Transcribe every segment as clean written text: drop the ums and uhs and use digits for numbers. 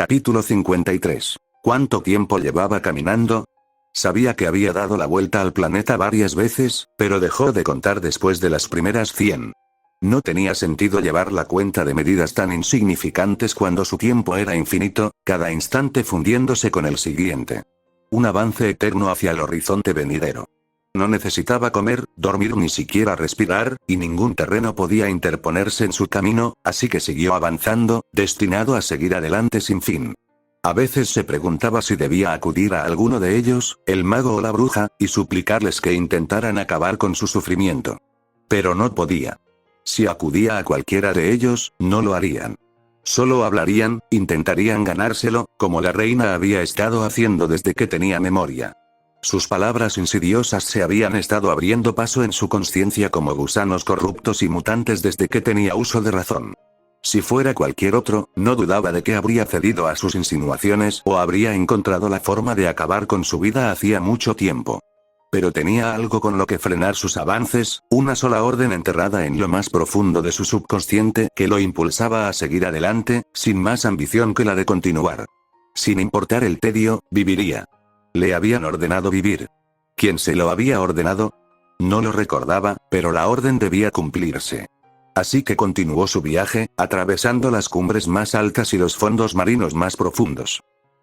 Capítulo 53. ¿Cuánto tiempo llevaba caminando? Sabía que había dado la vuelta al planeta varias veces, pero dejó de contar después de las primeras 100. No tenía sentido llevar la cuenta de medidas tan insignificantes cuando su tiempo era infinito, cada instante fundiéndose con el siguiente. Un avance eterno hacia el horizonte venidero. No necesitaba comer, dormir ni siquiera respirar, y ningún terreno podía interponerse en su camino, así que siguió avanzando, destinado a seguir adelante sin fin. A veces se preguntaba si debía acudir a alguno de ellos, el mago o la bruja, y suplicarles que intentaran acabar con su sufrimiento. Pero no podía. Si acudía a cualquiera de ellos, no lo harían. Solo hablarían, intentarían ganárselo, como la reina había estado haciendo desde que tenía memoria. Sus palabras insidiosas se habían estado abriendo paso en su conciencia como gusanos corruptos y mutantes desde que tenía uso de razón. Si fuera cualquier otro, no dudaba de que habría cedido a sus insinuaciones o habría encontrado la forma de acabar con su vida hacía mucho tiempo. Pero tenía algo con lo que frenar sus avances, una sola orden enterrada en lo más profundo de su subconsciente que lo impulsaba a seguir adelante, sin más ambición que la de continuar. Sin importar el tedio, viviría. Le habían ordenado vivir. ¿Quién se lo había ordenado? No lo recordaba, pero la orden debía cumplirse. Así que continuó su viaje, atravesando las cumbres más altas y los fondos marinos más profundos.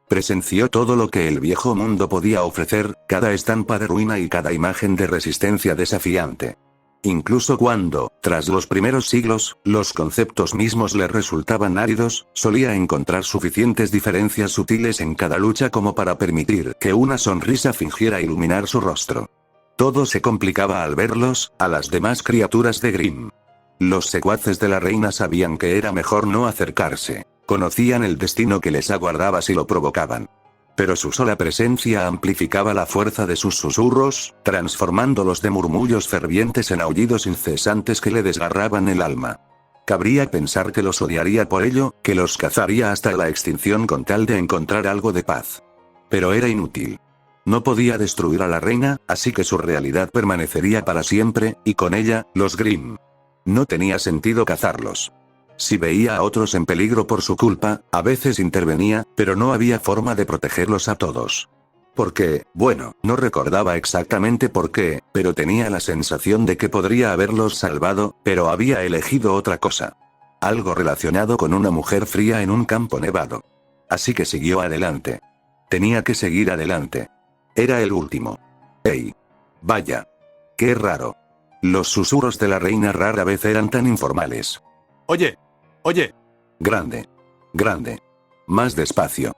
Presenció todo lo que el viejo mundo podía ofrecer, cada estampa de ruina y cada imagen de resistencia desafiante. Incluso cuando, tras los primeros siglos, los conceptos mismos le resultaban áridos, solía encontrar suficientes diferencias sutiles en cada lucha como para permitir que una sonrisa fingiera iluminar su rostro. Todo se complicaba al verlos, a las demás criaturas de Grimm. Los secuaces de la reina sabían que era mejor no acercarse. Conocían el destino que les aguardaba si lo provocaban. Pero su sola presencia amplificaba la fuerza de sus susurros, transformándolos de murmullos fervientes en aullidos incesantes que le desgarraban el alma. Cabría pensar que los odiaría por ello, que los cazaría hasta la extinción con tal de encontrar algo de paz. Pero era inútil. No podía destruir a la reina, así que su realidad permanecería para siempre, y con ella, los Grimm. No tenía sentido cazarlos. Si veía a otros en peligro por su culpa, a veces intervenía, pero no había forma de protegerlos a todos. Porque, bueno, no recordaba exactamente por qué, pero tenía la sensación de que podría haberlos salvado, pero había elegido otra cosa. Algo relacionado con una mujer fría en un campo nevado. Así que siguió adelante. Tenía que seguir adelante. Era el último. ¡Ey! Vaya. ¡Qué raro! Los susurros de la reina rara vez eran tan informales. Oye. Oye. Grande. Grande. Más despacio.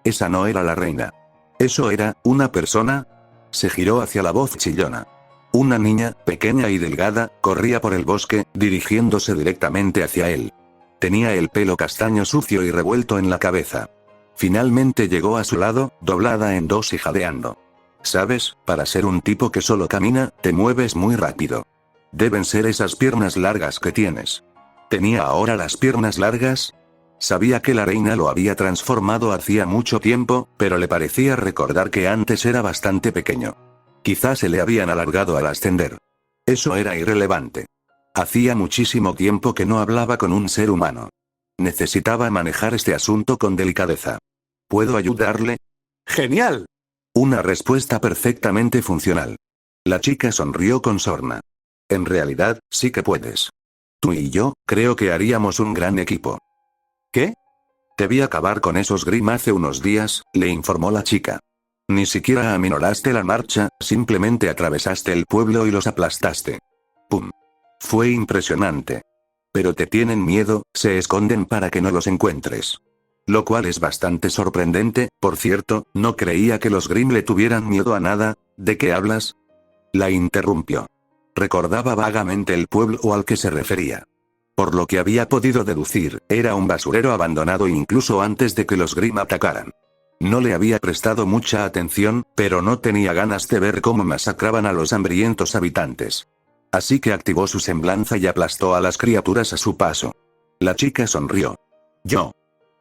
Esa no era la reina. ¿Eso era una persona? Se giró hacia la voz chillona. Una niña, pequeña y delgada, corría por el bosque, dirigiéndose directamente hacia él. Tenía el pelo castaño sucio y revuelto en la cabeza. Finalmente llegó a su lado, doblada en dos y jadeando. ¿Sabes? Para ser un tipo que solo camina, te mueves muy rápido. Deben ser esas piernas largas que tienes. ¿Tenía ahora las piernas largas? Sabía que la reina lo había transformado hacía mucho tiempo, pero le parecía recordar que antes era bastante pequeño. Quizás se le habían alargado al ascender. Eso era irrelevante. Hacía muchísimo tiempo que no hablaba con un ser humano. Necesitaba manejar este asunto con delicadeza. ¿Puedo ayudarle? ¡Genial! Una respuesta perfectamente funcional. La chica sonrió con sorna. En realidad, sí que puedes. Tú y yo, creo que haríamos un gran equipo. ¿Qué? Te vi acabar con esos Grimm hace unos días, le informó la chica. Ni siquiera aminoraste la marcha, simplemente atravesaste el pueblo y los aplastaste. ¡Pum! Fue impresionante. Pero te tienen miedo, se esconden para que no los encuentres. Lo cual es bastante sorprendente, por cierto, no creía que los Grimm le tuvieran miedo a nada. ¿De qué hablas? La interrumpió. Recordaba vagamente el pueblo al que se refería. Por lo que había podido deducir, era un basurero abandonado incluso antes de que los Grimm atacaran. No le había prestado mucha atención, pero no tenía ganas de ver cómo masacraban a los hambrientos habitantes. Así que activó su semblanza y aplastó a las criaturas a su paso. La chica sonrió. Yo.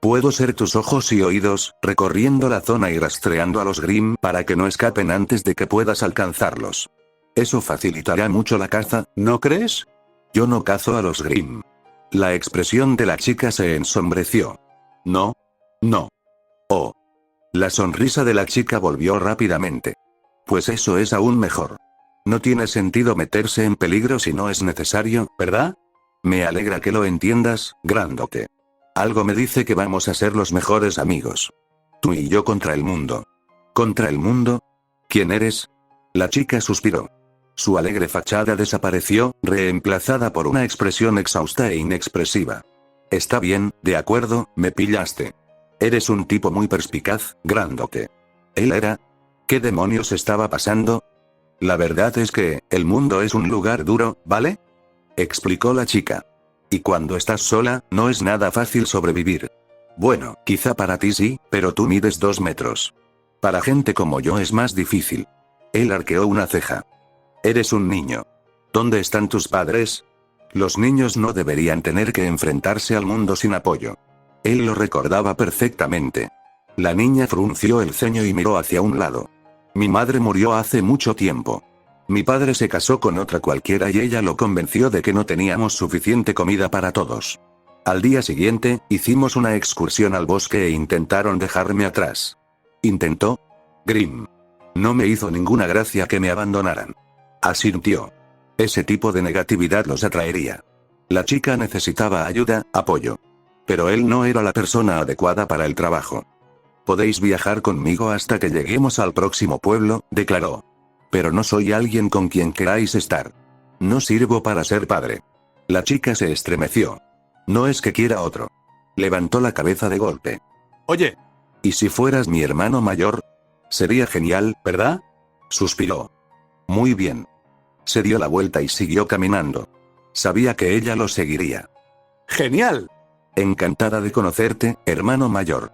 Puedo ser tus ojos y oídos, recorriendo la zona y rastreando a los Grimm para que no escapen antes de que puedas alcanzarlos. Eso facilitará mucho la caza, ¿no crees? Yo no cazo a los Grimm. La expresión de la chica se ensombreció. No. No. Oh. La sonrisa de la chica volvió rápidamente. Pues eso es aún mejor. No tiene sentido meterse en peligro si no es necesario, ¿verdad? Me alegra que lo entiendas, grandote. Algo me dice que vamos a ser los mejores amigos. Tú y yo contra el mundo. ¿Contra el mundo? ¿Quién eres? La chica suspiró. Su alegre fachada desapareció, reemplazada por una expresión exhausta e inexpresiva. Está bien, de acuerdo, me pillaste. Eres un tipo muy perspicaz, grandote. ¿Él era? ¿Qué demonios estaba pasando? La verdad es que, el mundo es un lugar duro, ¿vale? Explicó la chica. Y cuando estás sola, no es nada fácil sobrevivir. Bueno, quizá para ti sí, pero tú mides 2 metros. Para gente como yo es más difícil. Él arqueó una ceja. Eres un niño. ¿Dónde están tus padres? Los niños no deberían tener que enfrentarse al mundo sin apoyo. Él lo recordaba perfectamente. La niña frunció el ceño y miró hacia un lado. Mi madre murió hace mucho tiempo. Mi padre se casó con otra cualquiera y ella lo convenció de que no teníamos suficiente comida para todos. Al día siguiente, hicimos una excursión al bosque e intentaron dejarme atrás. ¿Intentó? Grim. No me hizo ninguna gracia que me abandonaran. Asintió. Ese tipo de negatividad los atraería. La chica necesitaba ayuda, apoyo. Pero él no era la persona adecuada para el trabajo. Podéis viajar conmigo hasta que lleguemos al próximo pueblo, declaró. Pero no soy alguien con quien queráis estar. No sirvo para ser padre. La chica se estremeció. No es que quiera otro. Levantó la cabeza de golpe. Oye. ¿Y si fueras mi hermano mayor? Sería genial, ¿verdad? Suspiró. Muy bien. Se dio la vuelta y siguió caminando. Sabía que ella lo seguiría. ¡Genial! Encantada de conocerte, hermano mayor.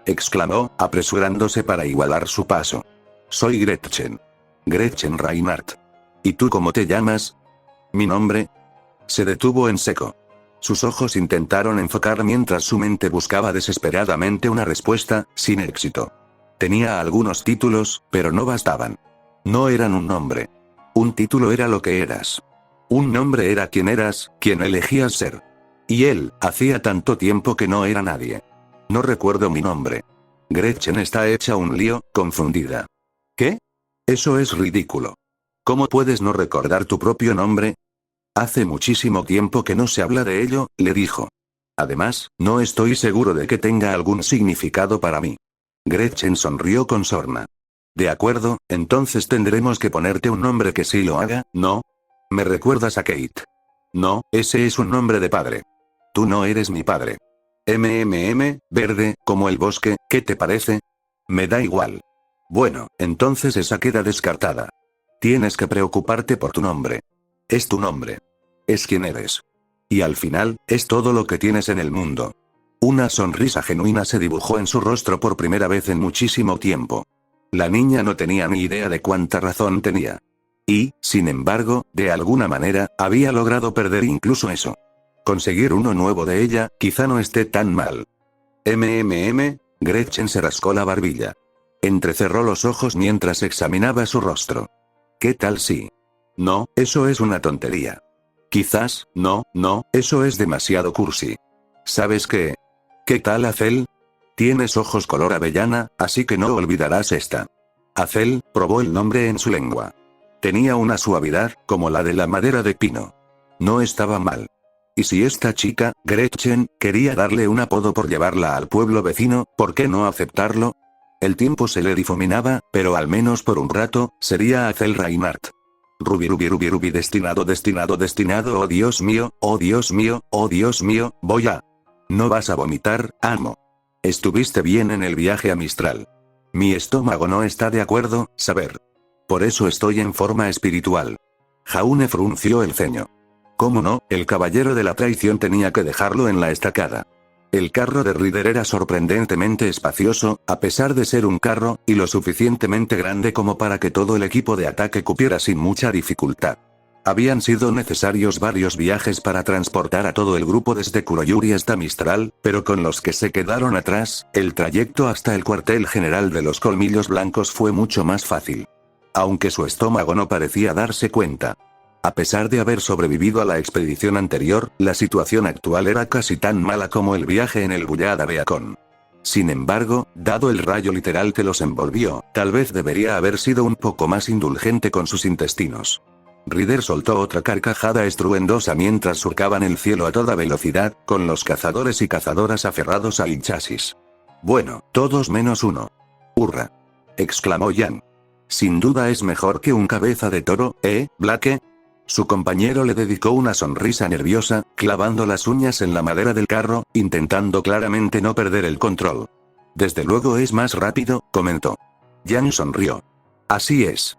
Exclamó, apresurándose para igualar su paso. Soy Gretchen. Gretchen Reinhardt. ¿Y tú cómo te llamas? ¿Mi nombre? Se detuvo en seco. Sus ojos intentaron enfocar mientras su mente buscaba desesperadamente una respuesta, sin éxito. Tenía algunos títulos, pero no bastaban. No eran un nombre. Un título era lo que eras. Un nombre era quien eras, quien elegías ser. Y él, hacía tanto tiempo que no era nadie. No recuerdo mi nombre. Gretchen está hecha un lío, confundida. ¿Qué? Eso es ridículo. ¿Cómo puedes no recordar tu propio nombre? Hace muchísimo tiempo que no se habla de ello, le dijo. Además, no estoy seguro de que tenga algún significado para mí. Gretchen sonrió con sorna. De acuerdo, entonces tendremos que ponerte un nombre que sí lo haga, ¿no? ¿Me recuerdas a Kate? No, ese es un nombre de padre. Tú no eres mi padre. Verde, como el bosque, ¿qué te parece? Me da igual. Bueno, entonces esa queda descartada. Tienes que preocuparte por tu nombre. Es tu nombre. Es quien eres. Y al final, es todo lo que tienes en el mundo. Una sonrisa genuina se dibujó en su rostro por primera vez en muchísimo tiempo. La niña no tenía ni idea de cuánta razón tenía. Y, sin embargo, de alguna manera, había logrado perder incluso eso. Conseguir uno nuevo de ella, quizá no esté tan mal. Gretchen se rascó la barbilla. Entrecerró los ojos mientras examinaba su rostro. ¿Qué tal si? No, eso es una tontería. Quizás, no, eso es demasiado cursi. ¿Sabes qué? ¿Qué tal Azel? Tienes ojos color avellana, así que no olvidarás esta. Azel, probó el nombre en su lengua. Tenía una suavidad, como la de la madera de pino. No estaba mal. Y si esta chica, Gretchen, quería darle un apodo por llevarla al pueblo vecino, ¿por qué no aceptarlo? El tiempo se le difuminaba, pero al menos por un rato, sería Azel Reinhardt. Ruby, destinado, oh Dios mío, oh Dios mío, oh Dios mío, voy a... No vas a vomitar, amo. Estuviste bien en el viaje a Mistral. Mi estómago no está de acuerdo, saber. Por eso estoy en forma espiritual. Jaune frunció el ceño. ¿Cómo no? El caballero de la traición tenía que dejarlo en la estacada. El carro de Ryder era sorprendentemente espacioso, a pesar de ser un carro, y lo suficientemente grande como para que todo el equipo de ataque cupiera sin mucha dificultad. Habían sido necesarios varios viajes para transportar a todo el grupo desde Kuroyuri hasta Mistral, pero con los que se quedaron atrás, el trayecto hasta el cuartel general de los Colmillos Blancos fue mucho más fácil. Aunque su estómago no parecía darse cuenta. A pesar de haber sobrevivido a la expedición anterior, la situación actual era casi tan mala como el viaje en el Bullada Beacon. Sin embargo, dado el rayo literal que los envolvió, tal vez debería haber sido un poco más indulgente con sus intestinos. Ryder soltó otra carcajada estruendosa mientras surcaban el cielo a toda velocidad, con los cazadores y cazadoras aferrados al chasis. Bueno, todos menos uno. ¡Hurra!, exclamó Jan. Sin duda es mejor que un cabeza de toro, Blake? Su compañero le dedicó una sonrisa nerviosa, clavando las uñas en la madera del carro, intentando claramente no perder el control. Desde luego es más rápido, comentó. Jan sonrió. Así es.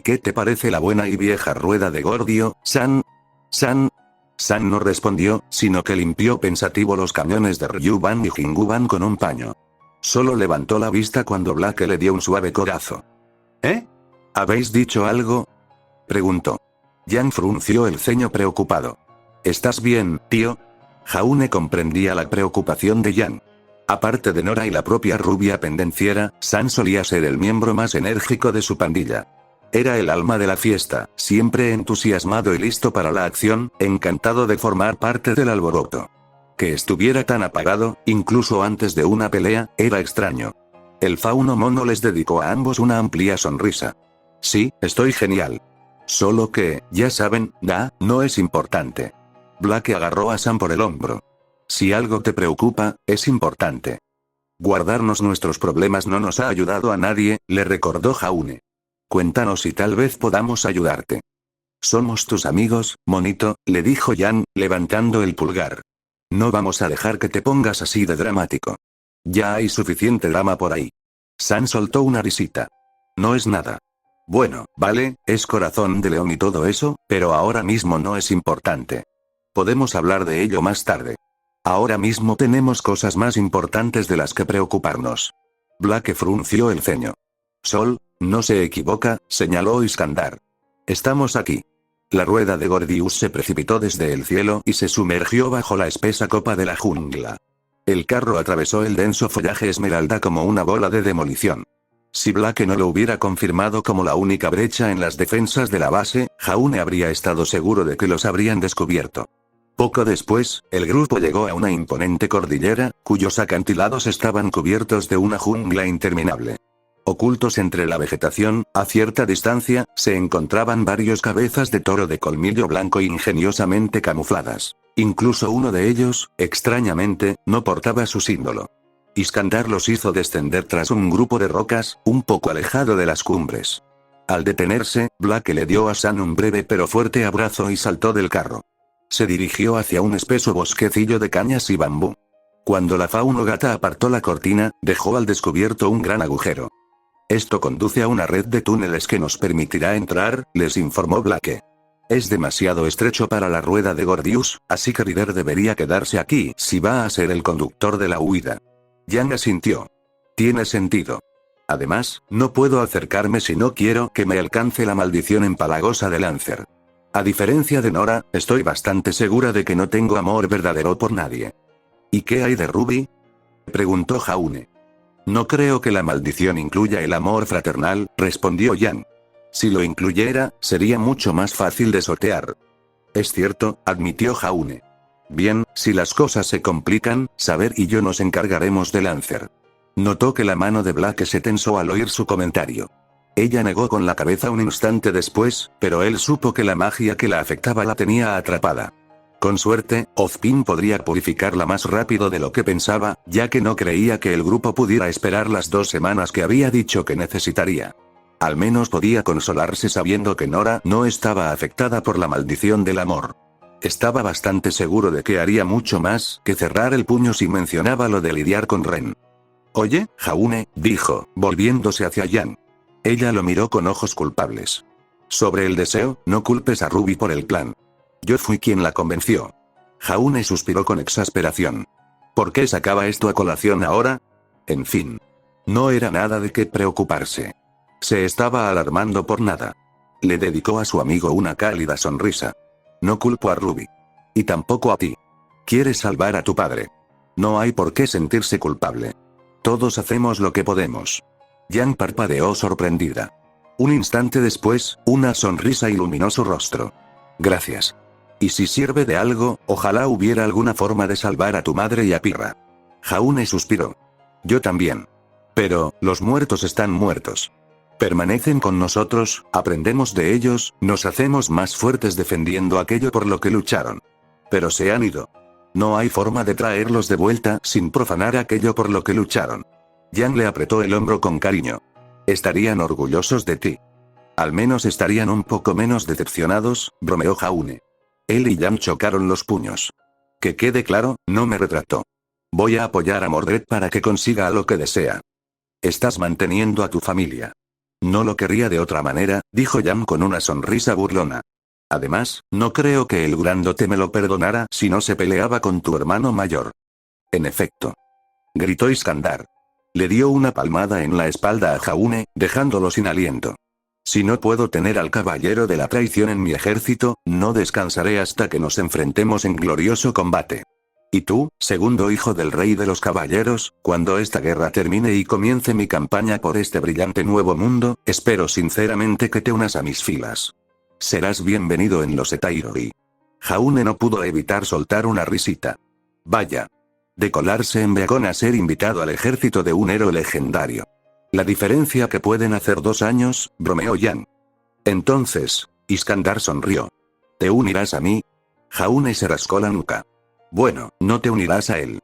¿Qué te parece la buena y vieja rueda de Gordio, San? San no respondió, sino que limpió pensativo los cañones de Ryuban y Jinguban con un paño. Solo levantó la vista cuando Blake le dio un suave codazo. ¿Habéis dicho algo?, preguntó. Jan frunció el ceño preocupado. ¿Estás bien, tío? Jaune comprendía la preocupación de Jan. Aparte de Nora y la propia rubia pendenciera, San solía ser el miembro más enérgico de su pandilla. Era el alma de la fiesta, siempre entusiasmado y listo para la acción, encantado de formar parte del alboroto. Que estuviera tan apagado, incluso antes de una pelea, era extraño. El fauno mono les dedicó a ambos una amplia sonrisa. Sí, estoy genial. Solo que, ya saben, no es importante. Blake agarró a Sam por el hombro. Si algo te preocupa, es importante. Guardarnos nuestros problemas no nos ha ayudado a nadie, le recordó Jaune. Cuéntanos y tal vez podamos ayudarte. Somos tus amigos, monito, le dijo Jan, levantando el pulgar. No vamos a dejar que te pongas así de dramático. Ya hay suficiente drama por ahí. Sam soltó una risita. No es nada. Bueno, vale, es corazón de león y todo eso, pero ahora mismo no es importante. Podemos hablar de ello más tarde. Ahora mismo tenemos cosas más importantes de las que preocuparnos. Blake frunció el ceño. Sol, no se equivoca, señaló Iskandar. Estamos aquí. La rueda de Gordius se precipitó desde el cielo y se sumergió bajo la espesa copa de la jungla. El carro atravesó el denso follaje esmeralda como una bola de demolición. Si Blake no lo hubiera confirmado como la única brecha en las defensas de la base, Jaune habría estado seguro de que los habrían descubierto. Poco después, el grupo llegó a una imponente cordillera, cuyos acantilados estaban cubiertos de una jungla interminable. Ocultos entre la vegetación, a cierta distancia, se encontraban varios cabezas de toro de colmillo blanco ingeniosamente camufladas. Incluso uno de ellos, extrañamente, no portaba su símbolo. Iskandar los hizo descender tras un grupo de rocas, un poco alejado de las cumbres. Al detenerse, Blake le dio a San un breve pero fuerte abrazo y saltó del carro. Se dirigió hacia un espeso bosquecillo de cañas y bambú. Cuando la faunogata apartó la cortina, dejó al descubierto un gran agujero. Esto conduce a una red de túneles que nos permitirá entrar, les informó Blake. Es demasiado estrecho para la rueda de Gordius, así que Ryder debería quedarse aquí si va a ser el conductor de la huida. Jan asintió. Tiene sentido. Además, no puedo acercarme si no quiero que me alcance la maldición empalagosa de Lancer. A diferencia de Nora, estoy bastante segura de que no tengo amor verdadero por nadie. ¿Y qué hay de Ruby?, preguntó Jaune. No creo que la maldición incluya el amor fraternal, respondió Jan. Si lo incluyera, sería mucho más fácil de sortear. Es cierto, admitió Jaune. Bien, si las cosas se complican, Saber y yo nos encargaremos de Lancer. Notó que la mano de Blake se tensó al oír su comentario. Ella negó con la cabeza un instante después, pero él supo que la magia que la afectaba la tenía atrapada. Con suerte, Ozpin podría purificarla más rápido de lo que pensaba, ya que no creía que el grupo pudiera esperar las 2 semanas que había dicho que necesitaría. Al menos podía consolarse sabiendo que Nora no estaba afectada por la maldición del amor. Estaba bastante seguro de que haría mucho más que cerrar el puño si mencionaba lo de lidiar con Ren. Oye, Jaune, dijo, volviéndose hacia Jan. Ella lo miró con ojos culpables. Sobre el deseo, no culpes a Ruby por el plan. Yo fui quien la convenció. Jaune suspiró con exasperación. ¿Por qué sacaba esto a colación ahora? En fin. No era nada de qué preocuparse. Se estaba alarmando por nada. Le dedicó a su amigo una cálida sonrisa. No culpo a Ruby. Y tampoco a ti. Quieres salvar a tu padre. No hay por qué sentirse culpable. Todos hacemos lo que podemos. Jan parpadeó sorprendida. Un instante después, una sonrisa iluminó su rostro. Gracias. Y si sirve de algo, ojalá hubiera alguna forma de salvar a tu madre y a Pirra. Jaune suspiró. Yo también. Pero, los muertos están muertos. Permanecen con nosotros, aprendemos de ellos, nos hacemos más fuertes defendiendo aquello por lo que lucharon. Pero se han ido. No hay forma de traerlos de vuelta sin profanar aquello por lo que lucharon. Yang le apretó el hombro con cariño. Estarían orgullosos de ti. Al menos estarían un poco menos decepcionados, bromeó Jaune. Él y Yang chocaron los puños. Que quede claro, no me retrató. Voy a apoyar a Mordred para que consiga lo que desea. Estás manteniendo a tu familia. No lo querría de otra manera, dijo Yang con una sonrisa burlona. Además, no creo que el grandote me lo perdonara si no se peleaba con tu hermano mayor. En efecto. Gritó Iskandar. Le dio una palmada en la espalda a Jaune, dejándolo sin aliento. Si no puedo tener al caballero de la traición en mi ejército, no descansaré hasta que nos enfrentemos en glorioso combate. Y tú, segundo hijo del rey de los caballeros, cuando esta guerra termine y comience mi campaña por este brillante nuevo mundo, espero sinceramente que te unas a mis filas. Serás bienvenido en los Etairoi. Jaune no pudo evitar soltar una risita. Vaya. De colarse en Beacon a ser invitado al ejército de un héroe legendario. La diferencia que pueden hacer 2 años, bromeó Yang. Entonces, Iskandar sonrió. ¿Te unirás a mí? Jaune se rascó la nuca. Bueno, no te unirás a él.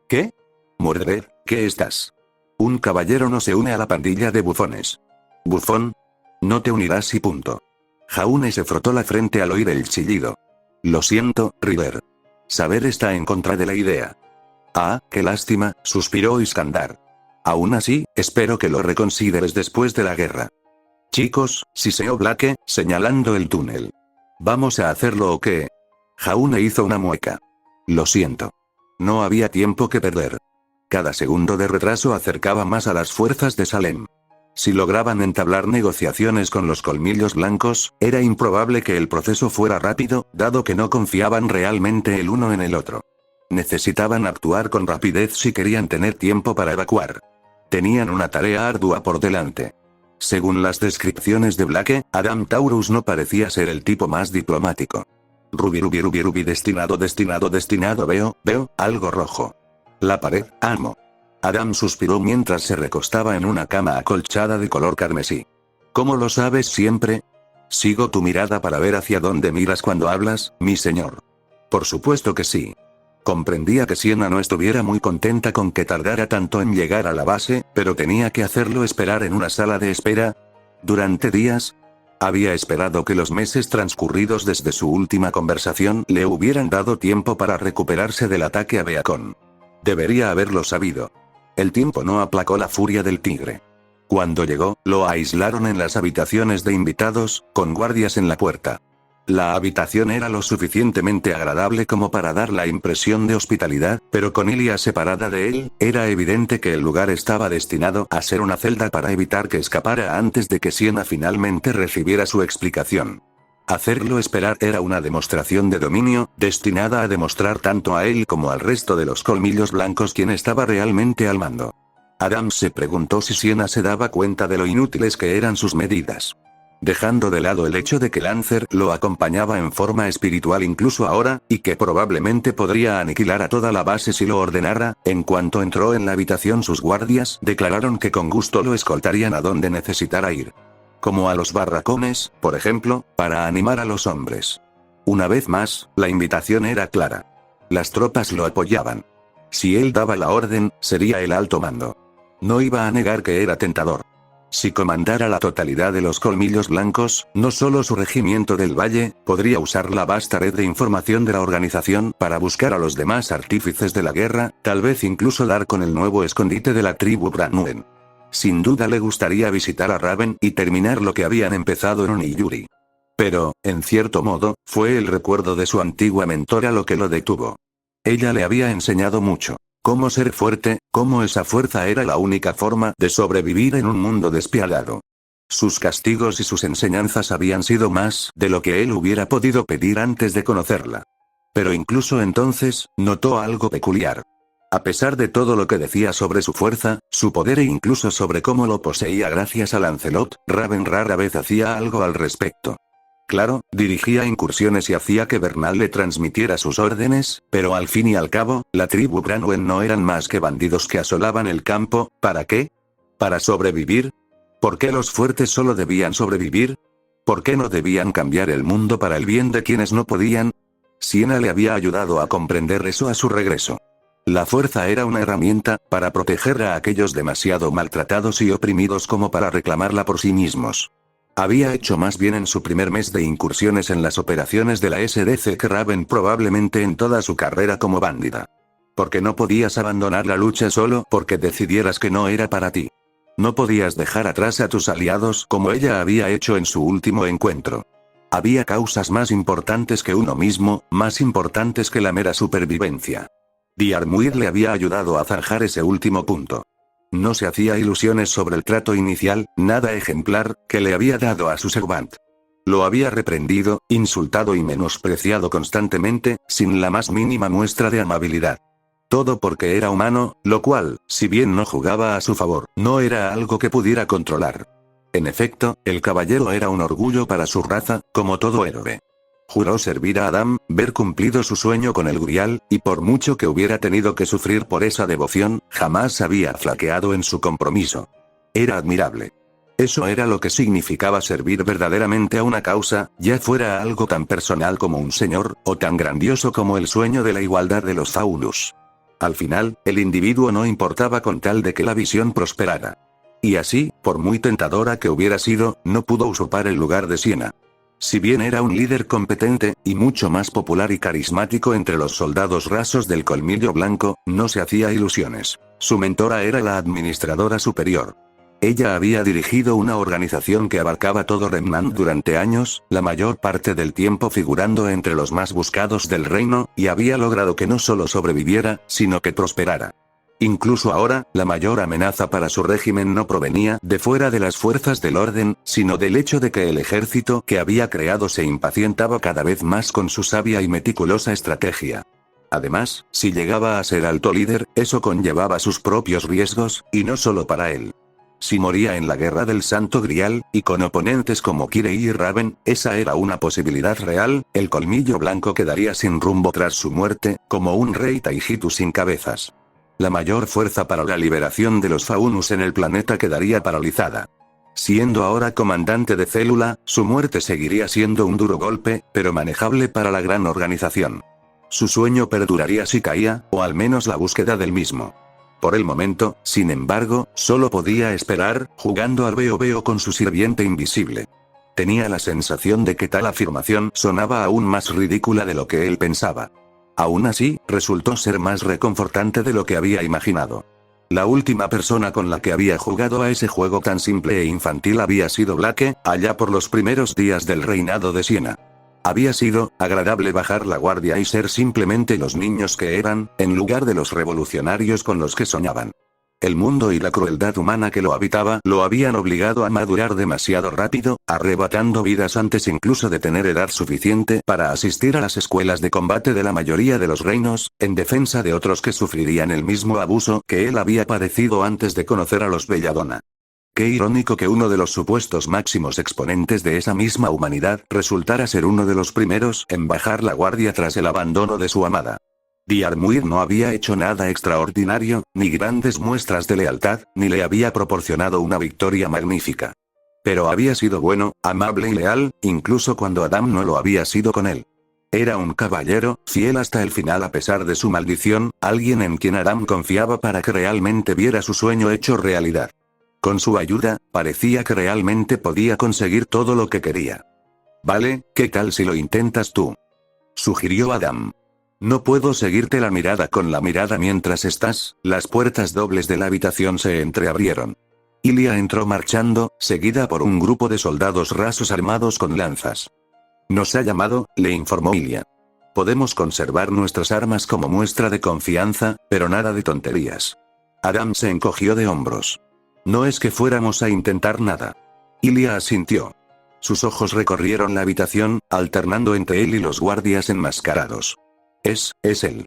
¿Qué? Mordred, ¿qué estás? Un caballero no se une a la pandilla de bufones. ¿Bufón? No te unirás y punto. Jaune se frotó la frente al oír el chillido. Lo siento, River. Saber está en contra de la idea. Ah, qué lástima, suspiró Iskandar. Aún así, espero que lo reconsideres después de la guerra. Chicos, siseó Blake, señalando el túnel. ¿Vamos a hacerlo o qué? Jaune hizo una mueca. Lo siento. No había tiempo que perder. Cada segundo de retraso acercaba más a las fuerzas de Salem. Si lograban entablar negociaciones con los colmillos blancos, era improbable que el proceso fuera rápido, dado que no confiaban realmente el uno en el otro. Necesitaban actuar con rapidez si querían tener tiempo para evacuar. Tenían una tarea ardua por delante. Según las descripciones de Blake, Adam Taurus no parecía ser el tipo más diplomático. Ruby, destinado, veo, algo rojo. La pared, amo. Adam suspiró mientras se recostaba en una cama acolchada de color carmesí. ¿Cómo lo sabes siempre? Sigo tu mirada para ver hacia dónde miras cuando hablas, mi señor. Por supuesto que sí. Comprendía que Sienna no estuviera muy contenta con que tardara tanto en llegar a la base, pero tenía que hacerlo esperar en una sala de espera. Durante días, había esperado que los meses transcurridos desde su última conversación le hubieran dado tiempo para recuperarse del ataque a Beacon. Debería haberlo sabido. El tiempo no aplacó la furia del tigre. Cuando llegó, lo aislaron en las habitaciones de invitados, con guardias en la puerta. La habitación era lo suficientemente agradable como para dar la impresión de hospitalidad, pero con Ilia separada de él, era evidente que el lugar estaba destinado a ser una celda para evitar que escapara antes de que Sienna finalmente recibiera su explicación. Hacerlo esperar era una demostración de dominio, destinada a demostrar tanto a él como al resto de los colmillos blancos quién estaba realmente al mando. Adam se preguntó si Sienna se daba cuenta de lo inútiles que eran sus medidas. Dejando de lado el hecho de que Lancer lo acompañaba en forma espiritual incluso ahora, y que probablemente podría aniquilar a toda la base si lo ordenara, en cuanto entró en la habitación sus guardias declararon que con gusto lo escoltarían a donde necesitara ir. Como a los barracones, por ejemplo, para animar a los hombres. Una vez más, la invitación era clara. Las tropas lo apoyaban. Si él daba la orden, sería el alto mando. No iba a negar que era tentador. Si comandara la totalidad de los colmillos blancos, no solo su regimiento del Valle, podría usar la vasta red de información de la organización para buscar a los demás artífices de la guerra, tal vez incluso dar con el nuevo escondite de la tribu Branwen. Sin duda le gustaría visitar a Raven y terminar lo que habían empezado en Oniyuri. Pero, en cierto modo, fue el recuerdo de su antigua mentora lo que lo detuvo. Ella le había enseñado mucho. Cómo ser fuerte, cómo esa fuerza era la única forma de sobrevivir en un mundo despiadado. Sus castigos y sus enseñanzas habían sido más de lo que él hubiera podido pedir antes de conocerla. Pero incluso entonces, notó algo peculiar. A pesar de todo lo que decía sobre su fuerza, su poder e incluso sobre cómo lo poseía gracias a Lancelot, Raven rara vez hacía algo al respecto. Claro, dirigía incursiones y hacía que Bernal le transmitiera sus órdenes, pero al fin y al cabo, la tribu Branwen no eran más que bandidos que asolaban el campo. ¿Para qué? ¿Para sobrevivir? ¿Por qué los fuertes solo debían sobrevivir? ¿Por qué no debían cambiar el mundo para el bien de quienes no podían? Siena le había ayudado a comprender eso a su regreso. La fuerza era una herramienta para proteger a aquellos demasiado maltratados y oprimidos como para reclamarla por sí mismos. Había hecho más bien en su primer mes de incursiones en las operaciones de la SDC que Raven probablemente en toda su carrera como bandida. Porque no podías abandonar la lucha solo porque decidieras que no era para ti. No podías dejar atrás a tus aliados como ella había hecho en su último encuentro. Había causas más importantes que uno mismo, más importantes que la mera supervivencia. Diarmuid le había ayudado a zanjar ese último punto. No se hacía ilusiones sobre el trato inicial, nada ejemplar, que le había dado a su servant. Lo había reprendido, insultado y menospreciado constantemente, sin la más mínima muestra de amabilidad. Todo porque era humano, lo cual, si bien no jugaba a su favor, no era algo que pudiera controlar. En efecto, el caballero era un orgullo para su raza, como todo héroe. Juró servir a Adam, ver cumplido su sueño con el Grial, y por mucho que hubiera tenido que sufrir por esa devoción, jamás había flaqueado en su compromiso. Era admirable. Eso era lo que significaba servir verdaderamente a una causa, ya fuera algo tan personal como un señor, o tan grandioso como el sueño de la igualdad de los Faunus. Al final, el individuo no importaba con tal de que la visión prosperara. Y así, por muy tentadora que hubiera sido, no pudo usurpar el lugar de Siena. Si bien era un líder competente, y mucho más popular y carismático entre los soldados rasos del colmillo blanco, no se hacía ilusiones. Su mentora era la administradora superior. Ella había dirigido una organización que abarcaba todo Remnant durante años, la mayor parte del tiempo figurando entre los más buscados del reino, y había logrado que no solo sobreviviera, sino que prosperara. Incluso ahora, la mayor amenaza para su régimen no provenía de fuera de las fuerzas del orden, sino del hecho de que el ejército que había creado se impacientaba cada vez más con su sabia y meticulosa estrategia. Además, si llegaba a ser alto líder, eso conllevaba sus propios riesgos, y no solo para él. Si moría en la guerra del Santo Grial, y con oponentes como Kirei y Raven, esa era una posibilidad real, el colmillo blanco quedaría sin rumbo tras su muerte, como un rey Taijitu sin cabezas. La mayor fuerza para la liberación de los Faunus en el planeta quedaría paralizada. Siendo ahora comandante de célula, su muerte seguiría siendo un duro golpe, pero manejable para la gran organización. Su sueño perduraría si caía, o al menos la búsqueda del mismo. Por el momento, sin embargo, solo podía esperar, jugando al veo con su sirviente invisible. Tenía la sensación de que tal afirmación sonaba aún más ridícula de lo que él pensaba. Aún así, resultó ser más reconfortante de lo que había imaginado. La última persona con la que había jugado a ese juego tan simple e infantil había sido Blake, allá por los primeros días del reinado de Siena. Había sido agradable bajar la guardia y ser simplemente los niños que eran, en lugar de los revolucionarios con los que soñaban. El mundo y la crueldad humana que lo habitaba lo habían obligado a madurar demasiado rápido, arrebatando vidas antes incluso de tener edad suficiente para asistir a las escuelas de combate de la mayoría de los reinos, en defensa de otros que sufrirían el mismo abuso que él había padecido antes de conocer a los Belladonna. Qué irónico que uno de los supuestos máximos exponentes de esa misma humanidad resultara ser uno de los primeros en bajar la guardia tras el abandono de su amada. Diarmuid no había hecho nada extraordinario, ni grandes muestras de lealtad, ni le había proporcionado una victoria magnífica. Pero había sido bueno, amable y leal, incluso cuando Adam no lo había sido con él. Era un caballero, fiel hasta el final a pesar de su maldición, alguien en quien Adam confiaba para que realmente viera su sueño hecho realidad. Con su ayuda, parecía que realmente podía conseguir todo lo que quería. Vale, ¿qué tal si lo intentas tú?, sugirió Adam. No puedo seguirte la mirada con la mirada mientras estás. Las puertas dobles de la habitación se entreabrieron. Ilia entró marchando, seguida por un grupo de soldados rasos armados con lanzas. Nos ha llamado, le informó Ilia. Podemos conservar nuestras armas como muestra de confianza, pero nada de tonterías. Adam se encogió de hombros. No es que fuéramos a intentar nada. Ilia asintió. Sus ojos recorrieron la habitación, alternando entre él y los guardias enmascarados. Es él.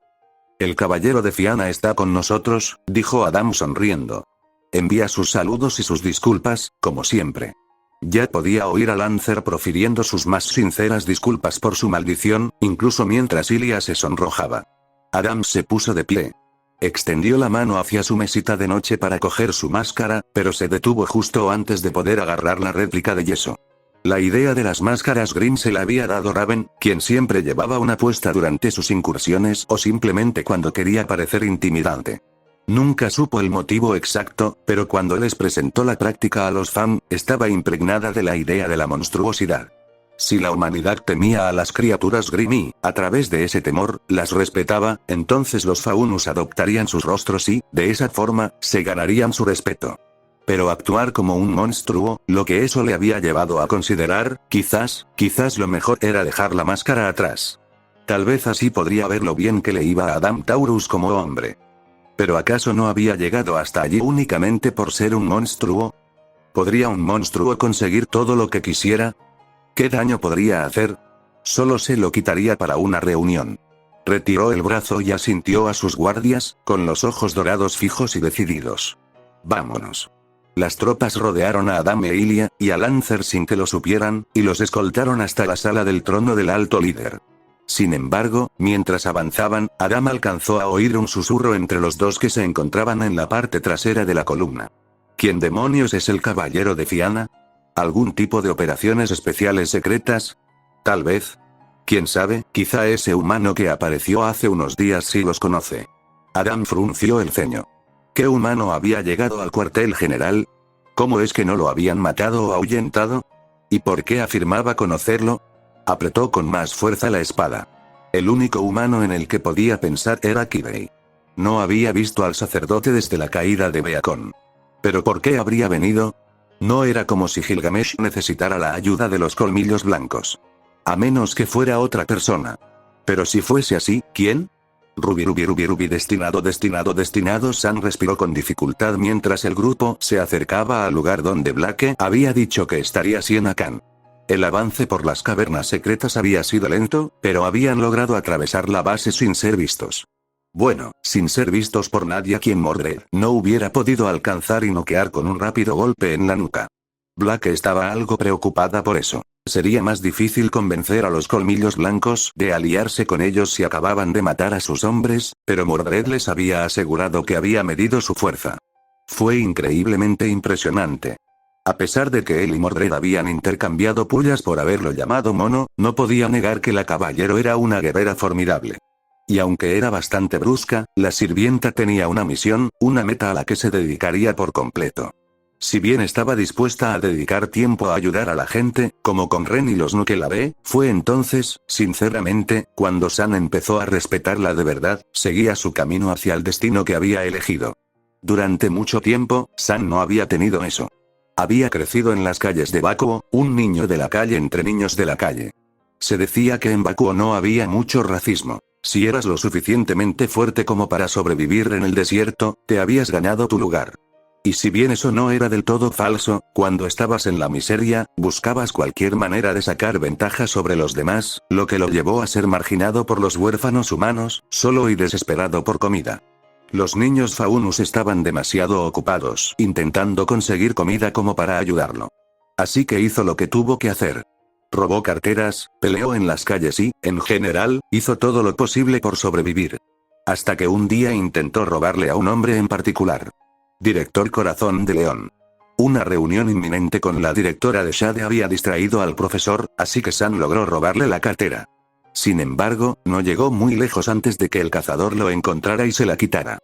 El caballero de Fianna está con nosotros, dijo Adam sonriendo. Envía sus saludos y sus disculpas, como siempre. Ya podía oír a Lancer profiriendo sus más sinceras disculpas por su maldición, incluso mientras Ilia se sonrojaba. Adam se puso de pie. Extendió la mano hacia su mesita de noche para coger su máscara, pero se detuvo justo antes de poder agarrar la réplica de yeso. La idea de las máscaras Grimm se la había dado Raven, quien siempre llevaba una puesta durante sus incursiones o simplemente cuando quería parecer intimidante. Nunca supo el motivo exacto, pero cuando les presentó la práctica a los Fam, estaba impregnada de la idea de la monstruosidad. Si la humanidad temía a las criaturas Grimm y, a través de ese temor, las respetaba, entonces los Faunus adoptarían sus rostros y, de esa forma, se ganarían su respeto. Pero actuar como un monstruo, lo que eso le había llevado a considerar, quizás lo mejor era dejar la máscara atrás. Tal vez así podría ver lo bien que le iba a Adam Taurus como hombre. ¿Pero acaso no había llegado hasta allí únicamente por ser un monstruo? ¿Podría un monstruo conseguir todo lo que quisiera? ¿Qué daño podría hacer? Solo se lo quitaría para una reunión. Retiró el brazo y asintió a sus guardias, con los ojos dorados fijos y decididos. Vámonos. Las tropas rodearon a Adam e Ilia, y a Lancer sin que lo supieran, y los escoltaron hasta la sala del trono del alto líder. Sin embargo, mientras avanzaban, Adam alcanzó a oír un susurro entre los dos que se encontraban en la parte trasera de la columna. ¿Quién demonios es el caballero de Fianna? ¿Algún tipo de operaciones especiales secretas? Tal vez. ¿Quién sabe? Quizá ese humano que apareció hace unos días sí los conoce. Adam frunció el ceño. ¿Qué humano había llegado al cuartel general? ¿Cómo es que no lo habían matado o ahuyentado? ¿Y por qué afirmaba conocerlo? Apretó con más fuerza la espada. El único humano en el que podía pensar era Kibei. No había visto al sacerdote desde la caída de Beacon. ¿Pero por qué habría venido? No era como si Gilgamesh necesitara la ayuda de los colmillos blancos. A menos que fuera otra persona. Pero si fuese así, ¿quién? Ruby, destinado. Sam respiró con dificultad mientras el grupo se acercaba al lugar donde Blake había dicho que estaría Sienna Khan. El avance por las cavernas secretas había sido lento, pero habían logrado atravesar la base sin ser vistos. Bueno, sin ser vistos por nadie a quien Mordred no hubiera podido alcanzar y noquear con un rápido golpe en la nuca. Blake estaba algo preocupada por eso. Sería más difícil convencer a los colmillos blancos de aliarse con ellos si acababan de matar a sus hombres, pero Mordred les había asegurado que había medido su fuerza. Fue increíblemente impresionante. A pesar de que él y Mordred habían intercambiado pullas por haberlo llamado mono, no podía negar que la caballero era una guerrera formidable. Y aunque era bastante brusca, la sirvienta tenía una misión, una meta a la que se dedicaría por completo. Si bien estaba dispuesta a dedicar tiempo a ayudar a la gente, como con Ren y los Nukelave, fue entonces, sinceramente, cuando Sam empezó a respetarla de verdad, seguía su camino hacia el destino que había elegido. Durante mucho tiempo, Sam no había tenido eso. Había crecido en las calles de Bakuo, un niño de la calle entre niños de la calle. Se decía que en Bakuo no había mucho racismo. Si eras lo suficientemente fuerte como para sobrevivir en el desierto, te habías ganado tu lugar. Y si bien eso no era del todo falso, cuando estabas en la miseria, buscabas cualquier manera de sacar ventaja sobre los demás, lo que lo llevó a ser marginado por los huérfanos humanos, solo y desesperado por comida. Los niños Faunus estaban demasiado ocupados intentando conseguir comida como para ayudarlo. Así que hizo lo que tuvo que hacer. Robó carteras, peleó en las calles y, en general, hizo todo lo posible por sobrevivir. Hasta que un día intentó robarle a un hombre en particular. Director Corazón de León. Una reunión inminente con la directora de Shade había distraído al profesor, así que Sam logró robarle la cartera. Sin embargo, no llegó muy lejos antes de que el cazador lo encontrara y se la quitara.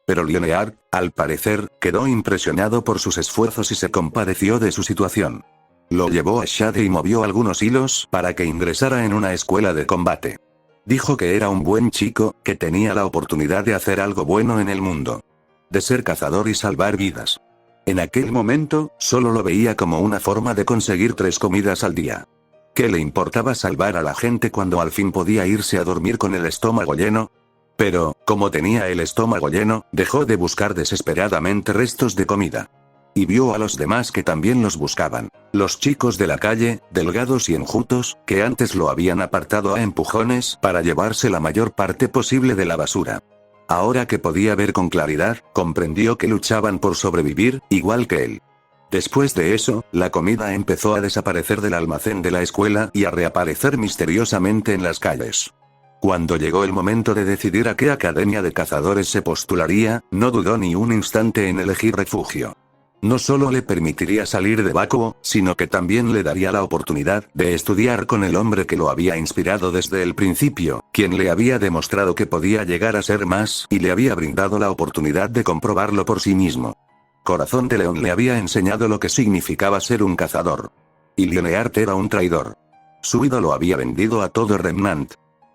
Pero Leonard, al parecer, quedó impresionado por sus esfuerzos y se compadeció de su situación. Lo llevó a Shade y movió algunos hilos para que ingresara en una escuela de combate. Dijo que era un buen chico, que tenía la oportunidad de hacer algo bueno en el mundo. De ser cazador y salvar vidas. En aquel momento, solo lo veía como una forma de conseguir 3 comidas al día. ¿Qué le importaba salvar a la gente cuando al fin podía irse a dormir con el estómago lleno? Pero, como tenía el estómago lleno, dejó de buscar desesperadamente restos de comida. Y vio a los demás que también los buscaban. Los chicos de la calle, delgados y enjutos, que antes lo habían apartado a empujones para llevarse la mayor parte posible de la basura. Ahora que podía ver con claridad, comprendió que luchaban por sobrevivir, igual que él. Después de eso, la comida empezó a desaparecer del almacén de la escuela y a reaparecer misteriosamente en las calles. Cuando llegó el momento de decidir a qué academia de cazadores se postularía, no dudó ni un instante en elegir refugio. No solo le permitiría salir de Bakuo, sino que también le daría la oportunidad de estudiar con el hombre que lo había inspirado desde el principio, quien le había demostrado que podía llegar a ser más y le había brindado la oportunidad de comprobarlo por sí mismo. Corazón de León le había enseñado lo que significaba ser un cazador. Y Lionheart era un traidor. Su ídolo había vendido a todo Remnant.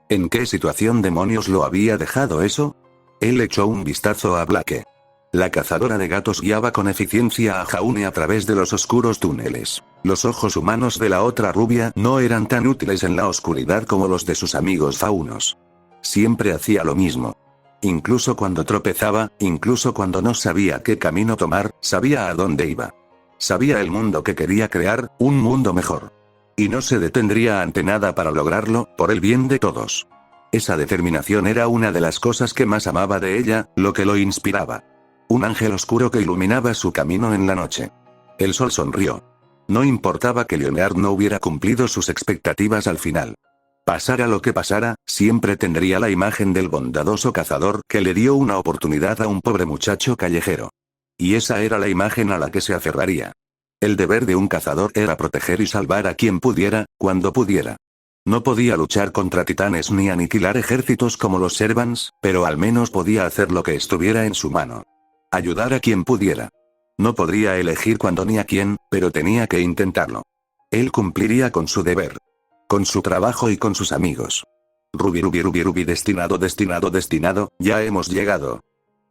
¿En qué situación demonios lo había dejado eso? Él echó un vistazo a Blake. La cazadora de gatos guiaba con eficiencia a Jaune a través de los oscuros túneles. Los ojos humanos de la otra rubia no eran tan útiles en la oscuridad como los de sus amigos faunos. Siempre hacía lo mismo. Incluso cuando tropezaba, incluso cuando no sabía qué camino tomar, sabía a dónde iba. Sabía el mundo que quería crear, un mundo mejor. Y no se detendría ante nada para lograrlo, por el bien de todos. Esa determinación era una de las cosas que más amaba de ella, lo que lo inspiraba. Un ángel oscuro que iluminaba su camino en la noche. El sol sonrió. No importaba que Lionheart no hubiera cumplido sus expectativas al final. Pasara lo que pasara, siempre tendría la imagen del bondadoso cazador que le dio una oportunidad a un pobre muchacho callejero. Y esa era la imagen a la que se aferraría. El deber de un cazador era proteger y salvar a quien pudiera, cuando pudiera. No podía luchar contra titanes ni aniquilar ejércitos como los Servants, pero al menos podía hacer lo que estuviera en su mano. Ayudar a quien pudiera. No podría elegir cuándo ni a quién, pero tenía que intentarlo. Él cumpliría con su deber. Con su trabajo y con sus amigos. Ruby, destinado, ya hemos llegado.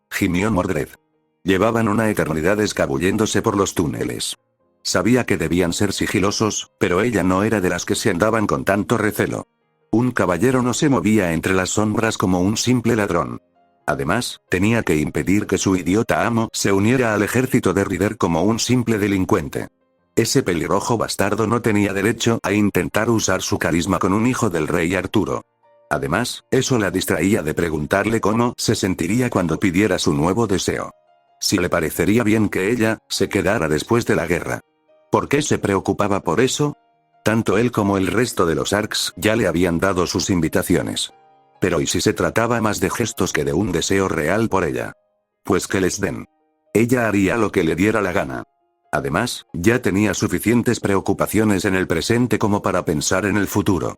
Gimió Mordred. Llevaban una eternidad escabulléndose por los túneles. Sabía que debían ser sigilosos, pero ella no era de las que se andaban con tanto recelo. Un caballero no se movía entre las sombras como un simple ladrón. Además, tenía que impedir que su idiota amo se uniera al ejército de Ryder como un simple delincuente. Ese pelirrojo bastardo no tenía derecho a intentar usar su carisma con un hijo del rey Arturo. Además, eso la distraía de preguntarle cómo se sentiría cuando pidiera su nuevo deseo. Si le parecería bien que ella se quedara después de la guerra. ¿Por qué se preocupaba por eso? Tanto él como el resto de los Arcs ya le habían dado sus invitaciones. Pero ¿y si se trataba más de gestos que de un deseo real por ella? Pues que les den. Ella haría lo que le diera la gana. Además, ya tenía suficientes preocupaciones en el presente como para pensar en el futuro.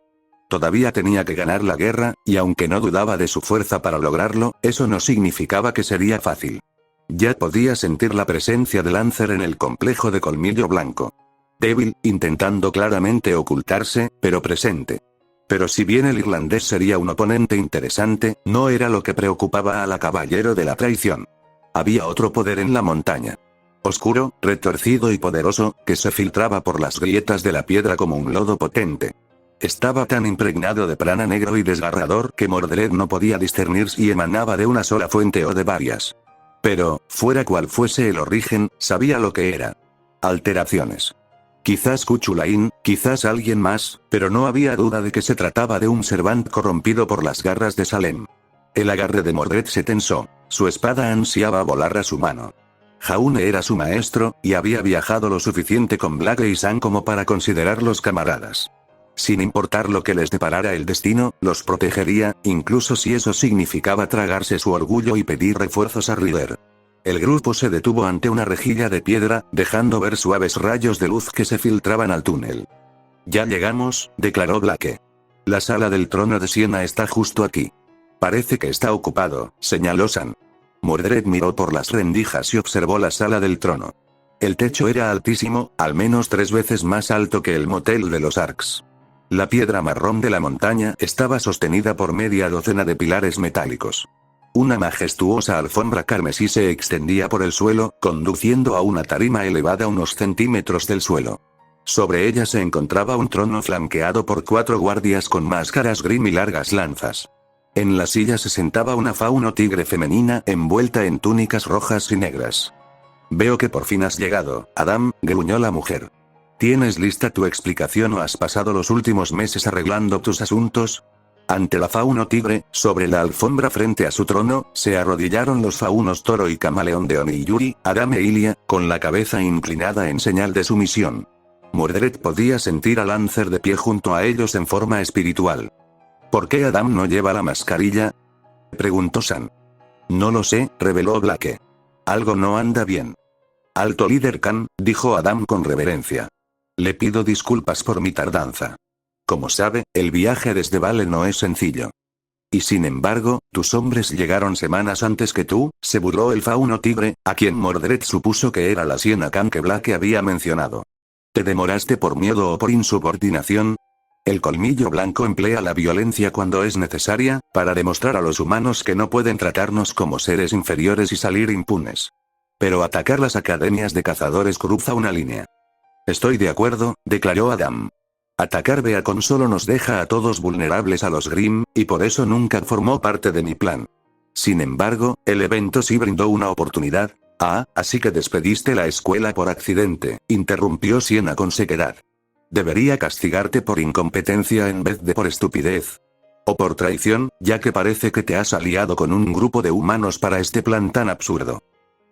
Todavía tenía que ganar la guerra, y aunque no dudaba de su fuerza para lograrlo, eso no significaba que sería fácil. Ya podía sentir la presencia de Lancer en el complejo de Colmillo Blanco. Débil, intentando claramente ocultarse, pero presente. Pero si bien el irlandés sería un oponente interesante, no era lo que preocupaba a la caballero de la traición. Había otro poder en la montaña. Oscuro, retorcido y poderoso, que se filtraba por las grietas de la piedra como un lodo potente. Estaba tan impregnado de prana negro y desgarrador que Mordred no podía discernir si emanaba de una sola fuente o de varias. Pero, fuera cual fuese el origen, sabía lo que era. Alteraciones. Quizás Cuchulain, quizás alguien más, pero no había duda de que se trataba de un Servant corrompido por las garras de Salem. El agarre de Mordred se tensó. Su espada ansiaba volar a su mano. Jaune era su maestro, y había viajado lo suficiente con Blake y Sam como para considerarlos camaradas. Sin importar lo que les deparara el destino, los protegería, incluso si eso significaba tragarse su orgullo y pedir refuerzos a Ryder. El grupo se detuvo ante una rejilla de piedra, dejando ver suaves rayos de luz que se filtraban al túnel. Ya llegamos, declaró Blake. La sala del trono de Siena está justo aquí. Parece que está ocupado, señaló Sam. Mordred miró por las rendijas y observó la sala del trono. El techo era altísimo, al menos 3 veces más alto que el motel de los Arcs. La piedra marrón de la montaña estaba sostenida por media docena de pilares metálicos. Una majestuosa alfombra carmesí se extendía por el suelo, conduciendo a una tarima elevada unos centímetros del suelo. Sobre ella se encontraba un trono flanqueado por 4 guardias con máscaras grim y largas lanzas. En la silla se sentaba una fauno tigre femenina envuelta en túnicas rojas y negras. Veo que por fin has llegado, Adam, gruñó la mujer. ¿Tienes lista tu explicación o has pasado los últimos meses arreglando tus asuntos? Ante la fauno tigre, sobre la alfombra frente a su trono, se arrodillaron los faunos toro y camaleón de Oni y Yuri, Adam e Ilia, con la cabeza inclinada en señal de sumisión. Mordred podía sentir a Lancer de pie junto a ellos en forma espiritual. ¿Por qué Adam no lleva la mascarilla?, preguntó San. No lo sé, reveló Blake. Algo no anda bien. Alto líder Khan, dijo Adam con reverencia. Le pido disculpas por mi tardanza. Como sabe, el viaje desde Vale no es sencillo. Y sin embargo, tus hombres llegaron semanas antes que tú, se burló el fauno tigre, a quien Mordred supuso que era la Siena Khan que Blake había mencionado. ¿Te demoraste por miedo o por insubordinación? El colmillo blanco emplea la violencia cuando es necesaria, para demostrar a los humanos que no pueden tratarnos como seres inferiores y salir impunes. Pero atacar las academias de cazadores cruza una línea. Estoy de acuerdo, declaró Adam. Atacar Beacon solo nos deja a todos vulnerables a los Grimm, y por eso nunca formó parte de mi plan. Sin embargo, el evento sí brindó una oportunidad. Ah, así que despediste la escuela por accidente, interrumpió Siena con sequedad. Debería castigarte por incompetencia en vez de por estupidez. O por traición, ya que parece que te has aliado con un grupo de humanos para este plan tan absurdo.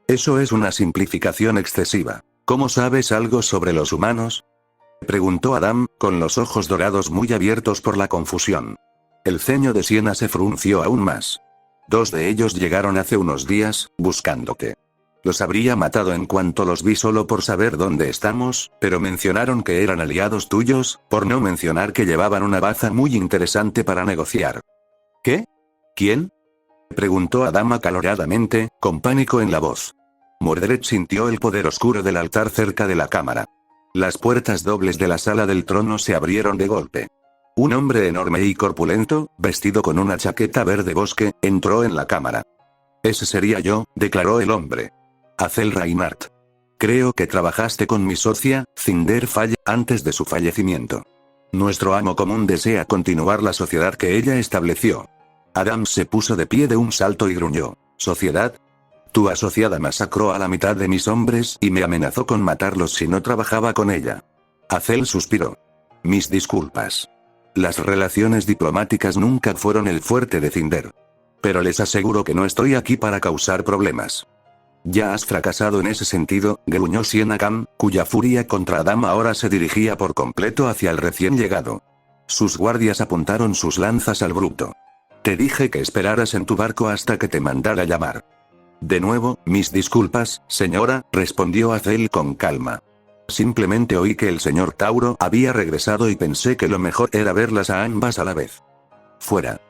Eso es una simplificación excesiva. ¿Cómo sabes algo sobre los humanos?, preguntó Adam, con los ojos dorados muy abiertos por la confusión. El ceño de Siena se frunció aún más. 2 de ellos llegaron hace unos días, buscándote. Los habría matado en cuanto los vi solo por saber dónde estamos, pero mencionaron que eran aliados tuyos, por no mencionar que llevaban una baza muy interesante para negociar. ¿Qué? ¿Quién?, preguntó Adam acaloradamente, con pánico en la voz. Mordred sintió el poder oscuro del altar cerca de la cámara. Las puertas dobles de la sala del trono se abrieron de golpe. Un hombre enorme y corpulento, vestido con una chaqueta verde bosque, entró en la cámara. Ese sería yo, declaró el hombre. Azel Reinhardt. Creo que trabajaste con mi socia, Cinder Falle, antes de su fallecimiento. Nuestro amo común desea continuar la sociedad que ella estableció. Adam se puso de pie de un salto y gruñó. ¿Sociedad? Tu asociada masacró a la mitad de mis hombres y me amenazó con matarlos si no trabajaba con ella. Azel suspiró. Mis disculpas. Las relaciones diplomáticas nunca fueron el fuerte de Cinder. Pero les aseguro que no estoy aquí para causar problemas. Ya has fracasado en ese sentido, gruñó Siena Khan, cuya furia contra Adam ahora se dirigía por completo hacia el recién llegado. Sus guardias apuntaron sus lanzas al bruto. Te dije que esperaras en tu barco hasta que te mandara llamar. De nuevo, mis disculpas, señora, respondió Azel con calma. Simplemente oí que el señor Tauro había regresado y pensé que lo mejor era verlas a ambas a la vez. Fuera.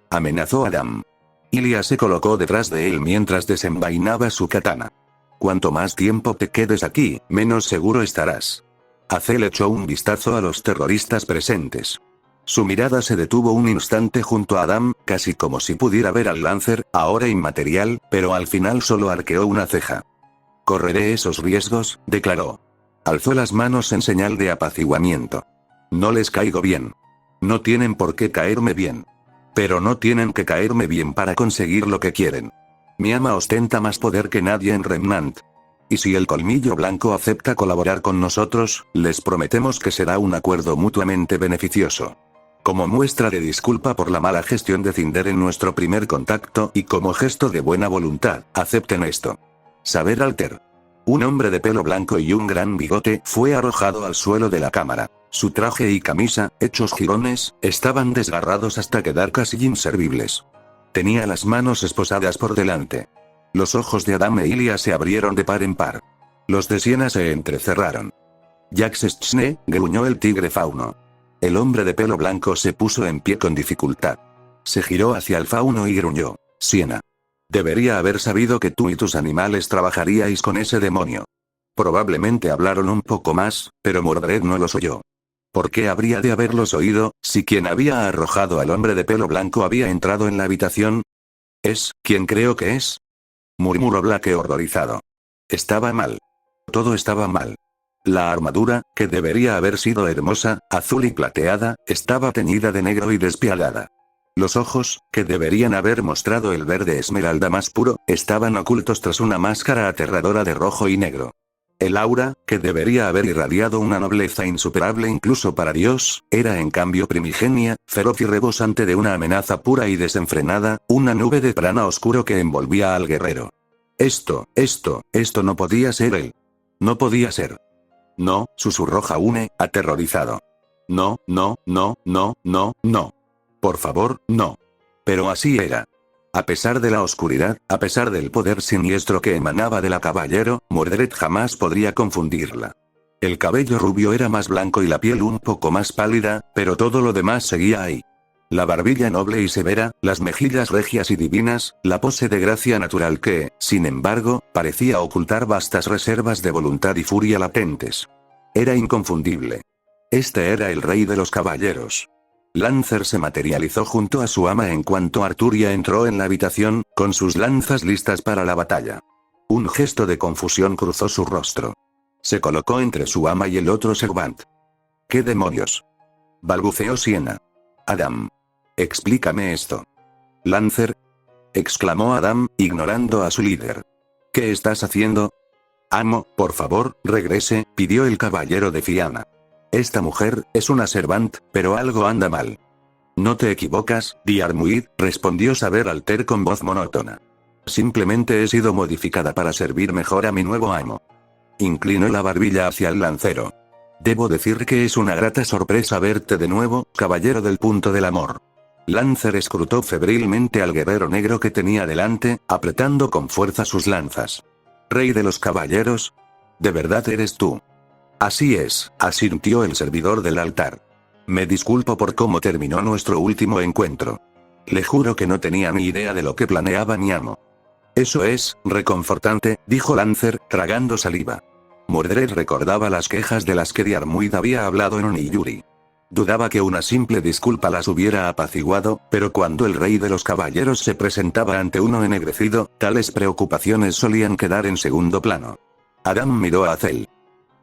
Amenazó Adam. Ilia se colocó detrás de él mientras desenvainaba su katana. Cuanto más tiempo te quedes aquí, menos seguro estarás. Azel echó un vistazo a los terroristas presentes. Su mirada se detuvo un instante junto a Adam, casi como si pudiera ver al Lancer, ahora inmaterial, pero al final solo arqueó una ceja. Correré esos riesgos, declaró. Alzó las manos en señal de apaciguamiento. No les caigo bien. No tienen por qué caerme bien. Pero no tienen que caerme bien para conseguir lo que quieren. Mi ama ostenta más poder que nadie en Remnant. Y si el colmillo blanco acepta colaborar con nosotros, les prometemos que será un acuerdo mutuamente beneficioso. Como muestra de disculpa por la mala gestión de Cinder en nuestro primer contacto y como gesto de buena voluntad, acepten esto. Saber Alter. Un hombre de pelo blanco y un gran bigote fue arrojado al suelo de la cámara. Su traje y camisa, hechos jirones, estaban desgarrados hasta quedar casi inservibles. Tenía las manos esposadas por delante. Los ojos de Adam e Ilia se abrieron de par en par. Los de Siena se entrecerraron. Jaxeschne, gruñó el tigre fauno. El hombre de pelo blanco se puso en pie con dificultad. Se giró hacia el fauno y gruñó. Siena. Debería haber sabido que tú y tus animales trabajaríais con ese demonio. Probablemente hablaron un poco más, pero Mordred no los oyó. ¿Por qué habría de haberlos oído, si quien había arrojado al hombre de pelo blanco había entrado en la habitación? ¿Es quien creo que es? Murmuró Blake horrorizado. Estaba mal. Todo estaba mal. La armadura, que debería haber sido hermosa, azul y plateada, estaba teñida de negro y despiadada. Los ojos, que deberían haber mostrado el verde esmeralda más puro, estaban ocultos tras una máscara aterradora de rojo y negro. El aura, que debería haber irradiado una nobleza insuperable incluso para Dios, era en cambio primigenia, feroz y rebosante de una amenaza pura y desenfrenada, una nube de prana oscuro que envolvía al guerrero. Esto no podía ser él. No podía ser. No, susurró Jaune, aterrorizado. No. Por favor, no. Pero así era. A pesar de la oscuridad, a pesar del poder siniestro que emanaba de la caballero, Mordred jamás podría confundirla. El cabello rubio era más blanco y la piel un poco más pálida, pero todo lo demás seguía ahí. La barbilla noble y severa, las mejillas regias y divinas, la pose de gracia natural que, sin embargo, parecía ocultar vastas reservas de voluntad y furia latentes. Era inconfundible. Este era el rey de los caballeros. Lancer se materializó junto a su ama en cuanto Arturia entró en la habitación, con sus lanzas listas para la batalla. Un gesto de confusión cruzó su rostro. Se colocó entre su ama y el otro servant. ¿Qué demonios? Balbuceó Siena. Adam. Explícame esto. Lancer. Exclamó Adam, ignorando a su líder. ¿Qué estás haciendo? Amo, por favor, regrese, pidió el caballero de Fianna. Esta mujer, es una servant, pero algo anda mal. No te equivocas, Diarmuid, respondió Saber Alter con voz monótona. Simplemente he sido modificada para servir mejor a mi nuevo amo. Inclinó la barbilla hacia el lancero. Debo decir que es una grata sorpresa verte de nuevo, caballero del punto del amor. Lancer escrutó febrilmente al guerrero negro que tenía delante, apretando con fuerza sus lanzas. Rey de los caballeros. ¿De verdad eres tú? Así es, asintió el servidor del altar. Me disculpo por cómo terminó nuestro último encuentro. Le juro que no tenía ni idea de lo que planeaba mi amo. Eso es, reconfortante, dijo Lancer, tragando saliva. Mordred recordaba las quejas de las que Diarmuid había hablado en Oniyuri. Dudaba que una simple disculpa las hubiera apaciguado, pero cuando el rey de los caballeros se presentaba ante uno ennegrecido, tales preocupaciones solían quedar en segundo plano. Adam miró a Azel.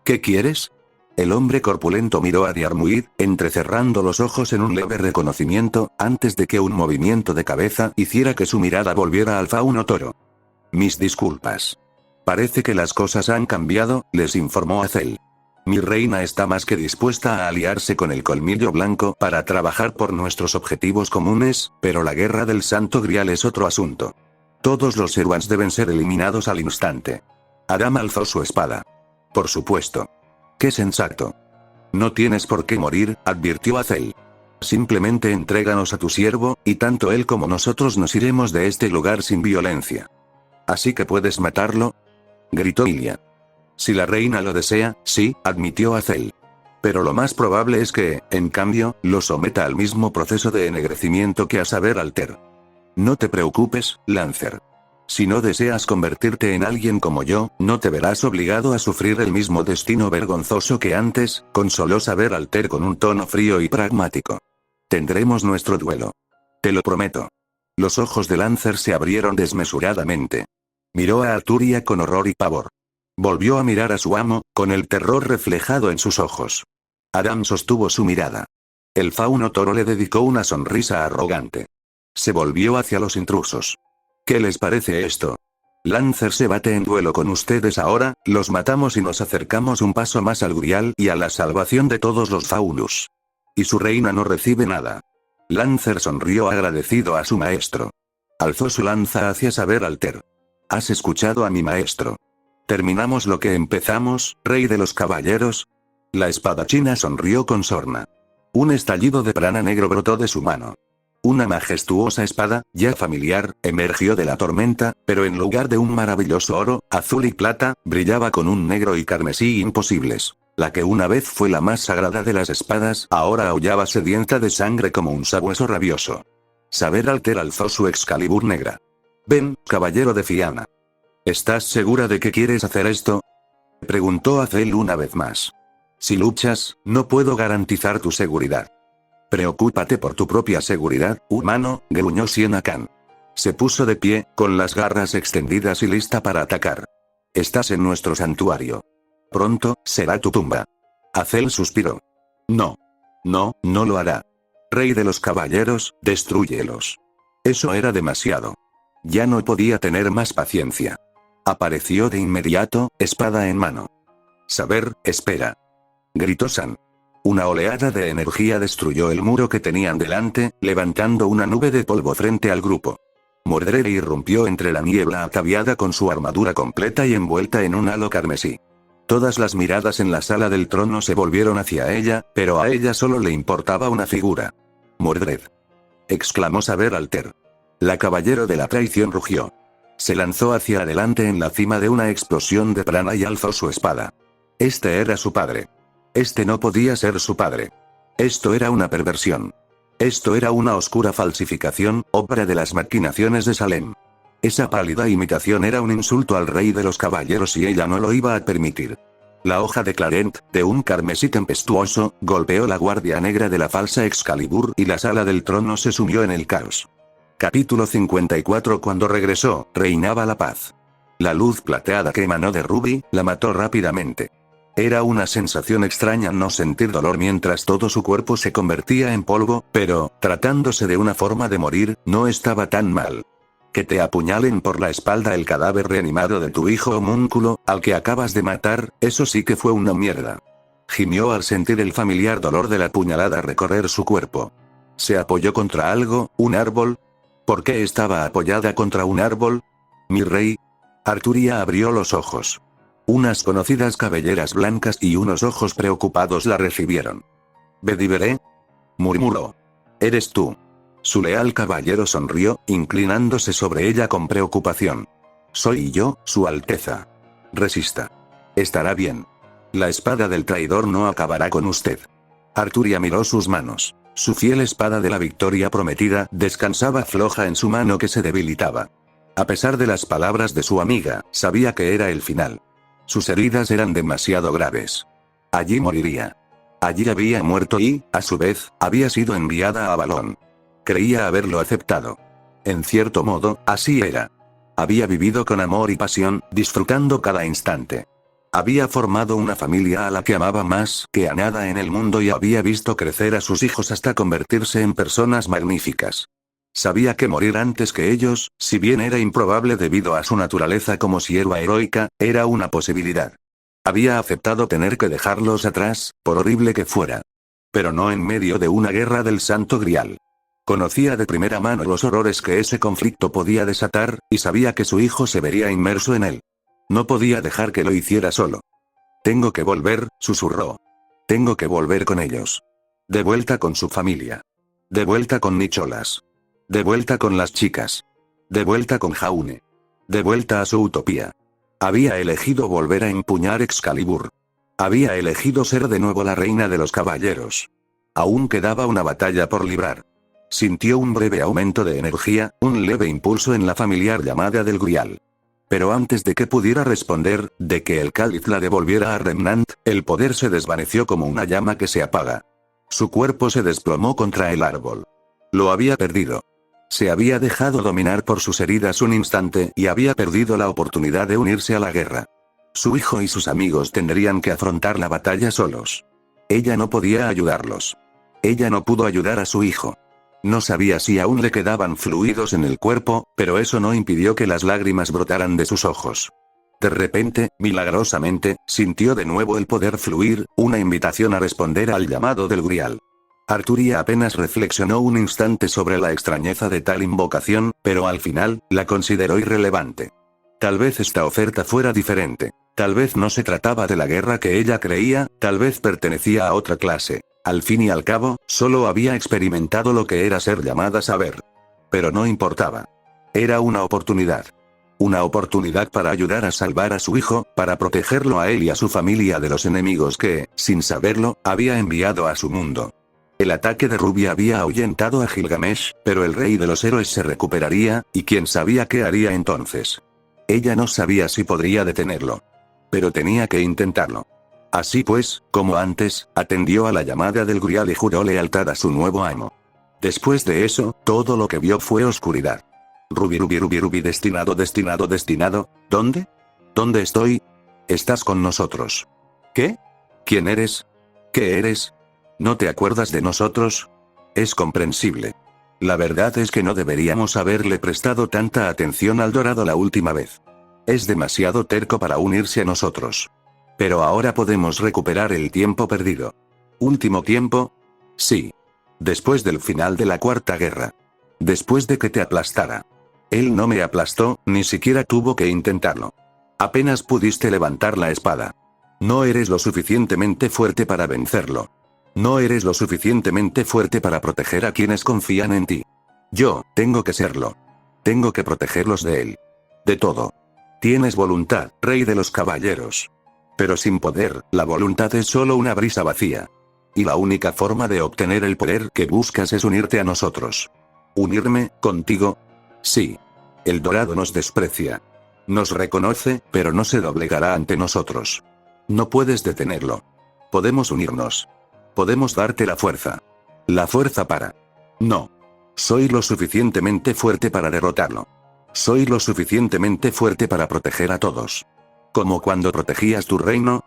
¿Qué quieres? El hombre corpulento miró a Diarmuid, entrecerrando los ojos en un leve reconocimiento, antes de que un movimiento de cabeza hiciera que su mirada volviera al fauno toro. Mis disculpas. Parece que las cosas han cambiado, les informó Azel. Mi reina está más que dispuesta a aliarse con el Colmillo Blanco para trabajar por nuestros objetivos comunes, pero la guerra del Santo Grial es otro asunto. Todos los Servants deben ser eliminados al instante. Adam alzó su espada. Por supuesto. Qué sensato. No tienes por qué morir, advirtió Azel. Simplemente entréganos a tu siervo, y tanto él como nosotros nos iremos de este lugar sin violencia. ¿Así que puedes matarlo? Gritó Ilia. Si la reina lo desea, sí, admitió Azel. Pero lo más probable es que, en cambio, lo someta al mismo proceso de ennegrecimiento que a Saber Alter. No te preocupes, Lancer. Si no deseas convertirte en alguien como yo, no te verás obligado a sufrir el mismo destino vergonzoso que antes, consoló Saber Alter con un tono frío y pragmático. Tendremos nuestro duelo. Te lo prometo. Los ojos de Lancer se abrieron desmesuradamente. Miró a Arturia con horror y pavor. Volvió a mirar a su amo, con el terror reflejado en sus ojos. Adam sostuvo su mirada. El fauno toro le dedicó una sonrisa arrogante. Se volvió hacia los intrusos. ¿Qué les parece esto? Lancer se bate en duelo con ustedes ahora, los matamos y nos acercamos un paso más al Grial y a la salvación de todos los Faunus. Y su reina no recibe nada. Lancer sonrió agradecido a su maestro. Alzó su lanza hacia Saber Alter. ¿Has escuchado a mi maestro? ¿Terminamos lo que empezamos, rey de los caballeros? La espadachina sonrió con sorna. Un estallido de prana negro brotó de su mano. Una majestuosa espada, ya familiar, emergió de la tormenta, pero en lugar de un maravilloso oro, azul y plata, brillaba con un negro y carmesí imposibles. La que una vez fue la más sagrada de las espadas, ahora aullaba sedienta de sangre como un sabueso rabioso. Saber Alter alzó su Excalibur negra. Ven, caballero de Fianna. ¿Estás segura de que quieres hacer esto? Preguntó Azel una vez más. Si luchas, no puedo garantizar tu seguridad. Preocúpate por tu propia seguridad, humano, gruñó Siena Khan. Se puso de pie, con las garras extendidas y lista para atacar. Estás en nuestro santuario. Pronto, será tu tumba. Azel suspiró. No. No, no lo hará. Rey de los caballeros, destrúyelos. Eso era demasiado. Ya no podía tener más paciencia. Apareció de inmediato, espada en mano. Saber, espera. Gritó San. Una oleada de energía destruyó el muro que tenían delante, levantando una nube de polvo frente al grupo. Mordred irrumpió entre la niebla ataviada con su armadura completa y envuelta en un halo carmesí. Todas las miradas en la sala del trono se volvieron hacia ella, pero a ella solo le importaba una figura. Mordred. Exclamó Saber Alter. La caballero de la traición rugió. Se lanzó hacia adelante en la cima de una explosión de prana y alzó su espada. Este era su padre. Este no podía ser su padre. Esto era una perversión. Esto era una oscura falsificación, obra de las maquinaciones de Salem. Esa pálida imitación era un insulto al rey de los caballeros y ella no lo iba a permitir. La hoja de Clarent, de un carmesí tempestuoso, golpeó la guardia negra de la falsa Excalibur y la sala del trono se sumió en el caos. Capítulo 54. Cuando regresó, reinaba la paz. La luz plateada que emanó de Ruby, la mató rápidamente. Era una sensación extraña no sentir dolor mientras todo su cuerpo se convertía en polvo, pero, tratándose de una forma de morir, no estaba tan mal. Que te apuñalen por la espalda el cadáver reanimado de tu hijo homúnculo, al que acabas de matar, eso sí que fue una mierda. Gimió al sentir el familiar dolor de la puñalada recorrer su cuerpo. ¿Se apoyó contra algo, un árbol? ¿Por qué estaba apoyada contra un árbol? ¿Mi rey? Arturia abrió los ojos. Unas conocidas cabelleras blancas y unos ojos preocupados la recibieron. «Bediveré», murmuró. «Eres tú». Su leal caballero sonrió, inclinándose sobre ella con preocupación. «Soy yo, Su Alteza. Resista. Estará bien. La espada del traidor no acabará con usted». Arturia miró sus manos. Su fiel espada de la victoria prometida descansaba floja en su mano que se debilitaba. A pesar de las palabras de su amiga, sabía que era el final. Sus heridas eran demasiado graves. Allí moriría. Allí había muerto y, a su vez, había sido enviada a Avalon. Creía haberlo aceptado. En cierto modo, así era. Había vivido con amor y pasión, disfrutando cada instante. Había formado una familia a la que amaba más que a nada en el mundo y había visto crecer a sus hijos hasta convertirse en personas magníficas. Sabía que morir antes que ellos, si bien era improbable debido a su naturaleza como sierva heroica, era una posibilidad. Había aceptado tener que dejarlos atrás, por horrible que fuera. Pero no en medio de una guerra del Santo Grial. Conocía de primera mano los horrores que ese conflicto podía desatar, y sabía que su hijo se vería inmerso en él. No podía dejar que lo hiciera solo. «Tengo que volver», susurró. «Tengo que volver con ellos. De vuelta con su familia. De vuelta con Nicholas. De vuelta con las chicas. De vuelta con Jaune. De vuelta a su utopía». Había elegido volver a empuñar Excalibur. Había elegido ser de nuevo la reina de los caballeros. Aún quedaba una batalla por librar. Sintió un breve aumento de energía, un leve impulso en la familiar llamada del Grial. Pero antes de que pudiera responder, de que el cáliz la devolviera a Remnant, el poder se desvaneció como una llama que se apaga. Su cuerpo se desplomó contra el árbol. Lo había perdido. Se había dejado dominar por sus heridas un instante y había perdido la oportunidad de unirse a la guerra. Su hijo y sus amigos tendrían que afrontar la batalla solos. Ella no podía ayudarlos. Ella no pudo ayudar a su hijo. No sabía si aún le quedaban fluidos en el cuerpo, pero eso no impidió que las lágrimas brotaran de sus ojos. De repente, milagrosamente, sintió de nuevo el poder fluir, una invitación a responder al llamado del Grial. Arturia apenas reflexionó un instante sobre la extrañeza de tal invocación, pero al final, la consideró irrelevante. Tal vez esta oferta fuera diferente. Tal vez no se trataba de la guerra que ella creía, tal vez pertenecía a otra clase. Al fin y al cabo, solo había experimentado lo que era ser llamada a saber. Pero no importaba. Era una oportunidad. Una oportunidad para ayudar a salvar a su hijo, para protegerlo a él y a su familia de los enemigos que, sin saberlo, había enviado a su mundo. El ataque de Ruby había ahuyentado a Gilgamesh, pero el rey de los héroes se recuperaría, y quién sabía qué haría entonces. Ella no sabía si podría detenerlo. Pero tenía que intentarlo. Así pues, como antes, atendió a la llamada del Grial y juró lealtad a su nuevo amo. Después de eso, todo lo que vio fue oscuridad. Ruby, destinado, ¿dónde? ¿Dónde estoy? Estás con nosotros. ¿Qué? ¿Quién eres? ¿Qué eres? ¿No te acuerdas de nosotros? Es comprensible. La verdad es que no deberíamos haberle prestado tanta atención al dorado la última vez. Es demasiado terco para unirse a nosotros. Pero ahora podemos recuperar el tiempo perdido. ¿Último tiempo? Sí. Después del final de la Cuarta Guerra. Después de que te aplastara. Él no me aplastó, ni siquiera tuvo que intentarlo. Apenas pudiste levantar la espada. No eres lo suficientemente fuerte para vencerlo. No eres lo suficientemente fuerte para proteger a quienes confían en ti. Yo, tengo que serlo. Tengo que protegerlos de él. De todo. Tienes voluntad, rey de los caballeros. Pero sin poder, la voluntad es solo una brisa vacía. Y la única forma de obtener el poder que buscas es unirte a nosotros. ¿Unirme, contigo? Sí. El Dorado nos desprecia. Nos reconoce, pero no se doblegará ante nosotros. No puedes detenerlo. Podemos unirnos. Podemos darte la fuerza. La fuerza para... No. Soy lo suficientemente fuerte para derrotarlo. Soy lo suficientemente fuerte para proteger a todos. Como cuando protegías tu reino.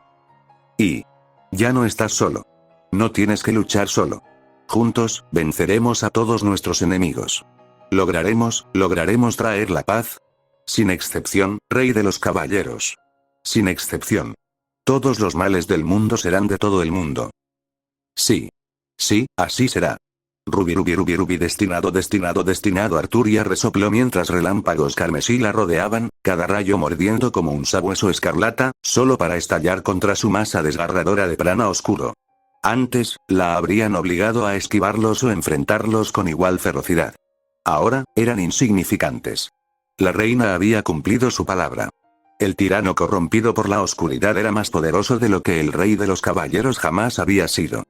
Y... ya no estás solo. No tienes que luchar solo. Juntos, venceremos a todos nuestros enemigos. Lograremos traer la paz. Sin excepción, rey de los caballeros. Sin excepción. Todos los males del mundo serán de todo el mundo. Sí. Sí, así será. Rubi, destinado. Arturia resopló mientras relámpagos carmesí la rodeaban, cada rayo mordiendo como un sabueso escarlata, solo para estallar contra su masa desgarradora de prana oscuro. Antes, la habrían obligado a esquivarlos o enfrentarlos con igual ferocidad. Ahora, eran insignificantes. La reina había cumplido su palabra. El tirano corrompido por la oscuridad era más poderoso de lo que el rey de los caballeros jamás había sido.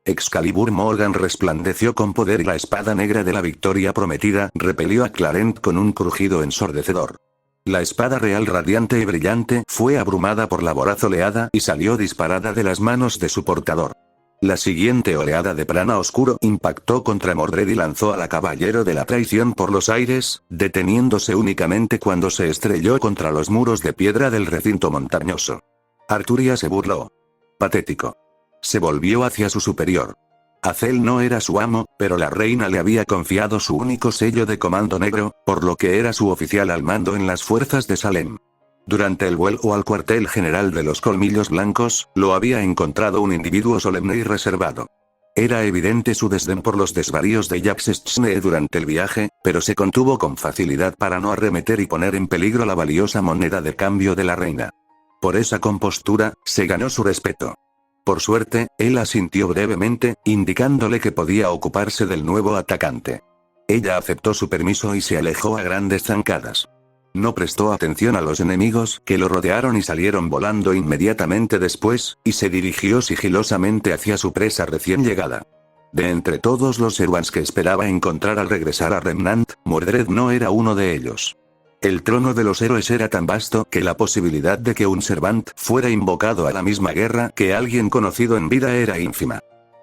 Excalibur Morgan resplandeció con poder y la espada negra de la victoria prometida repelió a Clarent con un crujido ensordecedor. La espada real radiante y brillante fue abrumada por la voraz oleada y salió disparada de las manos de su portador. La siguiente oleada de prana oscuro impactó contra Mordred y lanzó al caballero de la traición por los aires, deteniéndose únicamente cuando se estrelló contra los muros de piedra del recinto montañoso. Arturia se burló. Patético. Se volvió hacia su superior. Azel no era su amo, pero la reina le había confiado su único sello de comando negro, por lo que era su oficial al mando en las fuerzas de Salem. Durante el vuelo al cuartel general de los Colmillos Blancos, lo había encontrado un individuo solemne y reservado. Era evidente su desdén por los desvaríos de Yaxchne durante el viaje, pero se contuvo con facilidad para no arremeter y poner en peligro la valiosa moneda de cambio de la reina. Por esa compostura, se ganó su respeto. Por suerte, él asintió brevemente, indicándole que podía ocuparse del nuevo atacante. Ella aceptó su permiso y se alejó a grandes zancadas. No prestó atención a los enemigos que lo rodearon y salieron volando inmediatamente después, y se dirigió sigilosamente hacia su presa recién llegada. De entre todos los Servants que esperaba encontrar al regresar a Remnant, Mordred no era uno de ellos. El trono de los héroes era tan vasto que la posibilidad de que un Servant fuera invocado a la misma guerra que alguien conocido en vida era ínfima.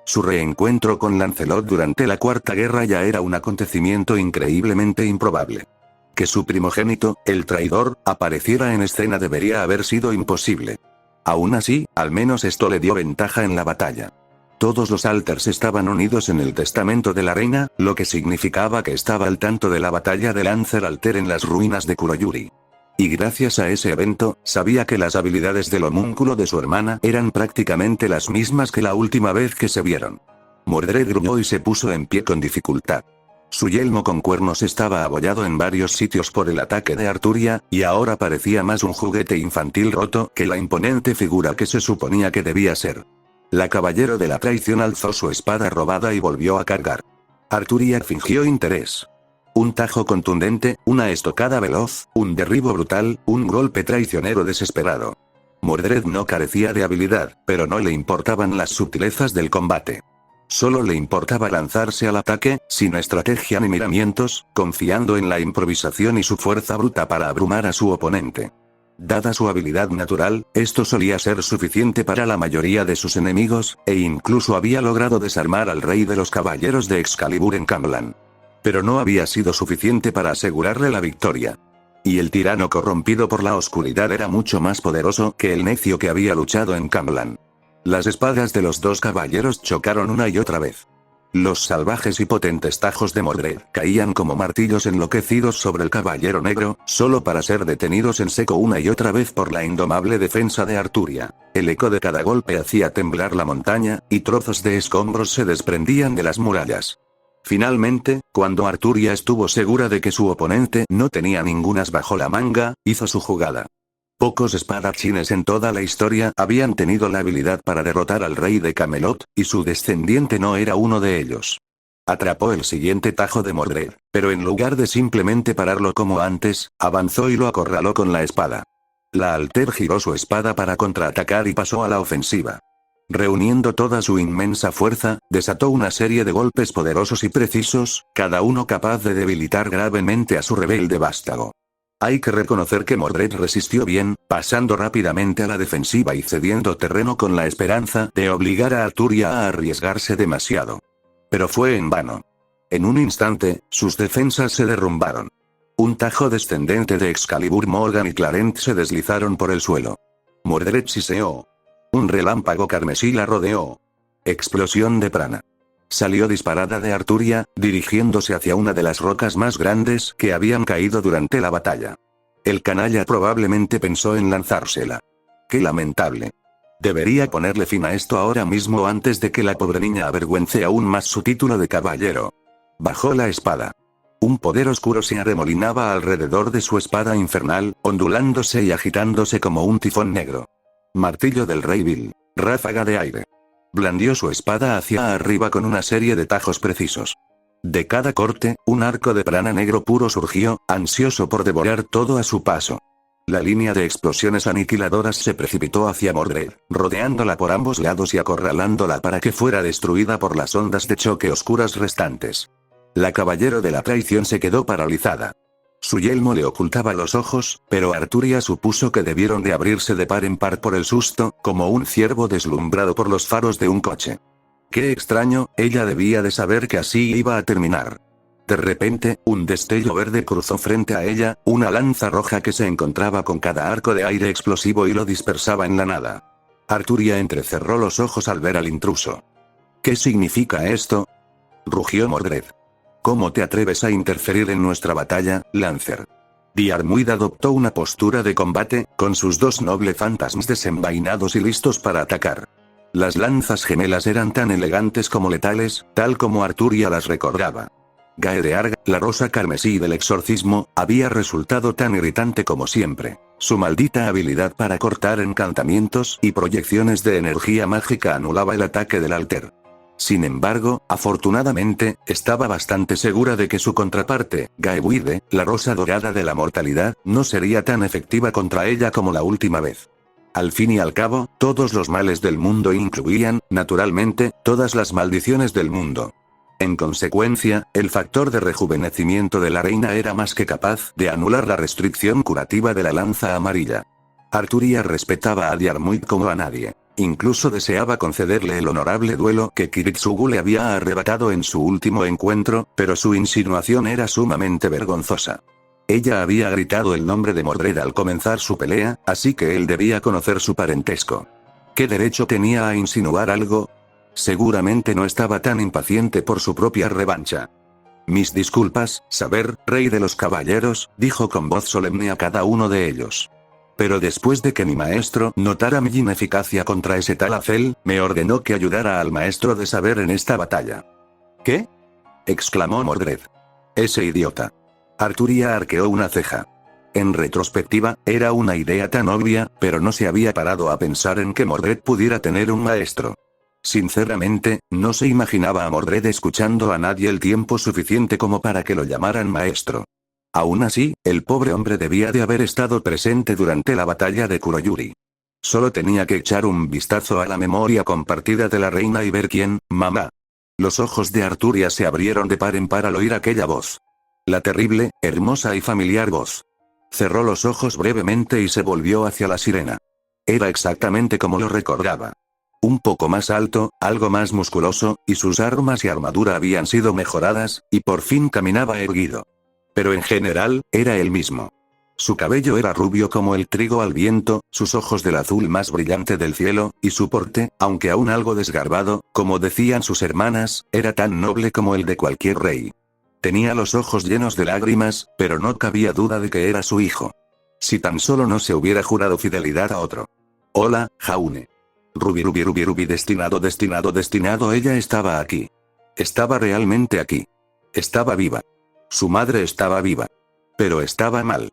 Su reencuentro con Lancelot durante la Cuarta Guerra ya era un acontecimiento increíblemente improbable. Que su primogénito, el traidor, apareciera en escena debería haber sido imposible. Aún así, al menos esto le dio ventaja en la batalla. Todos los Alters estaban unidos en el testamento de la reina, lo que significaba que estaba al tanto de la batalla de Lancer Alter en las ruinas de Kuroyuri. Y gracias a ese evento, sabía que las habilidades del homúnculo de su hermana eran prácticamente las mismas que la última vez que se vieron. Mordred gruñó y se puso en pie con dificultad. Su yelmo con cuernos estaba abollado en varios sitios por el ataque de Arturia, y ahora parecía más un juguete infantil roto que la imponente figura que se suponía que debía ser. La caballero de la traición alzó su espada robada y volvió a cargar. Arturia fingió interés. Un tajo contundente, una estocada veloz, un derribo brutal, un golpe traicionero desesperado. Mordred no carecía de habilidad, pero no le importaban las sutilezas del combate. Solo le importaba lanzarse al ataque, sin estrategia ni miramientos, confiando en la improvisación y su fuerza bruta para abrumar a su oponente. Dada su habilidad natural, esto solía ser suficiente para la mayoría de sus enemigos, e incluso había logrado desarmar al rey de los caballeros de Excalibur en Camlan. Pero no había sido suficiente para asegurarle la victoria. Y el tirano corrompido por la oscuridad era mucho más poderoso que el necio que había luchado en Camlan. Las espadas de los dos caballeros chocaron una y otra vez. Los salvajes y potentes tajos de Mordred caían como martillos enloquecidos sobre el caballero negro, solo para ser detenidos en seco una y otra vez por la indomable defensa de Arturia. El eco de cada golpe hacía temblar la montaña, y trozos de escombros se desprendían de las murallas. Finalmente, cuando Arturia estuvo segura de que su oponente no tenía ningún as bajo la manga, hizo su jugada. Pocos espadachines en toda la historia habían tenido la habilidad para derrotar al rey de Camelot, y su descendiente no era uno de ellos. Atrapó el siguiente tajo de Mordred, pero en lugar de simplemente pararlo como antes, avanzó y lo acorraló con la espada. La Alter giró su espada para contraatacar y pasó a la ofensiva. Reuniendo toda su inmensa fuerza, desató una serie de golpes poderosos y precisos, cada uno capaz de debilitar gravemente a su rebelde vástago. Hay que reconocer que Mordred resistió bien, pasando rápidamente a la defensiva y cediendo terreno con la esperanza de obligar a Arturia a arriesgarse demasiado. Pero fue en vano. En un instante, sus defensas se derrumbaron. Un tajo descendente de Excalibur, Morgan y Clarent se deslizaron por el suelo. Mordred siseó. Un relámpago carmesí la rodeó. Explosión de prana. Salió disparada de Arturia, dirigiéndose hacia una de las rocas más grandes que habían caído durante la batalla. El canalla probablemente pensó en lanzársela. ¡Qué lamentable! Debería ponerle fin a esto ahora mismo antes de que la pobre niña avergüence aún más su título de caballero. Bajó la espada. Un poder oscuro se arremolinaba alrededor de su espada infernal, ondulándose y agitándose como un tifón negro. Martillo del Rey Vil. Ráfaga de aire. Blandió su espada hacia arriba con una serie de tajos precisos. De cada corte, un arco de prana negro puro surgió, ansioso por devorar todo a su paso. La línea de explosiones aniquiladoras se precipitó hacia Mordred, rodeándola por ambos lados y acorralándola para que fuera destruida por las ondas de choque oscuras restantes. La caballero de la traición se quedó paralizada. Su yelmo le ocultaba los ojos, pero Arturia supuso que debieron de abrirse de par en par por el susto, como un ciervo deslumbrado por los faros de un coche. Qué extraño, ella debía de saber que así iba a terminar. De repente, un destello verde cruzó frente a ella, una lanza roja que se encontraba con cada arco de aire explosivo y lo dispersaba en la nada. Arturia entrecerró los ojos al ver al intruso. ¿Qué significa esto?, rugió Mordred. ¿Cómo te atreves a interferir en nuestra batalla, Lancer? Diarmuid adoptó una postura de combate, con sus dos nobles fantasmas desenvainados y listos para atacar. Las lanzas gemelas eran tan elegantes como letales, tal como Arturia las recordaba. Gaerearg, la rosa carmesí del exorcismo, había resultado tan irritante como siempre. Su maldita habilidad para cortar encantamientos y proyecciones de energía mágica anulaba el ataque del Alter. Sin embargo, afortunadamente, estaba bastante segura de que su contraparte, Gaebuide, la rosa dorada de la mortalidad, no sería tan efectiva contra ella como la última vez. Al fin y al cabo, todos los males del mundo incluían, naturalmente, todas las maldiciones del mundo. En consecuencia, el factor de rejuvenecimiento de la reina era más que capaz de anular la restricción curativa de la lanza amarilla. Arturia respetaba a Diarmuid como a nadie. Incluso deseaba concederle el honorable duelo que Kiritsugu le había arrebatado en su último encuentro, pero su insinuación era sumamente vergonzosa. Ella había gritado el nombre de Mordred al comenzar su pelea, así que él debía conocer su parentesco. ¿Qué derecho tenía a insinuar algo? Seguramente no estaba tan impaciente por su propia revancha. Mis disculpas, Saber, rey de los caballeros, dijo con voz solemne a cada uno de ellos. Pero después de que mi maestro notara mi ineficacia contra ese tal Azel, me ordenó que ayudara al maestro de Saber en esta batalla. ¿Qué?, exclamó Mordred. Ese idiota. Arturia arqueó una ceja. En retrospectiva, era una idea tan obvia, pero no se había parado a pensar en que Mordred pudiera tener un maestro. Sinceramente, no se imaginaba a Mordred escuchando a nadie el tiempo suficiente como para que lo llamaran maestro. Aún así, el pobre hombre debía de haber estado presente durante la batalla de Kuroyuri. Solo tenía que echar un vistazo a la memoria compartida de la reina y ver quién, mamá. Los ojos de Arturia se abrieron de par en par al oír aquella voz. La terrible, hermosa y familiar voz. Cerró los ojos brevemente y se volvió hacia la sirena. Era exactamente como lo recordaba. Un poco más alto, algo más musculoso, y sus armas y armadura habían sido mejoradas, y por fin caminaba erguido. Pero en general, era el mismo. Su cabello era rubio como el trigo al viento, sus ojos del azul más brillante del cielo, y su porte, aunque aún algo desgarbado, como decían sus hermanas, era tan noble como el de cualquier rey. Tenía los ojos llenos de lágrimas, pero no cabía duda de que era su hijo. Si tan solo no se hubiera jurado fidelidad a otro. Hola, Jaune. Ruby, destinado, ella estaba aquí. Estaba realmente aquí. Estaba viva. Su madre estaba viva. Pero estaba mal.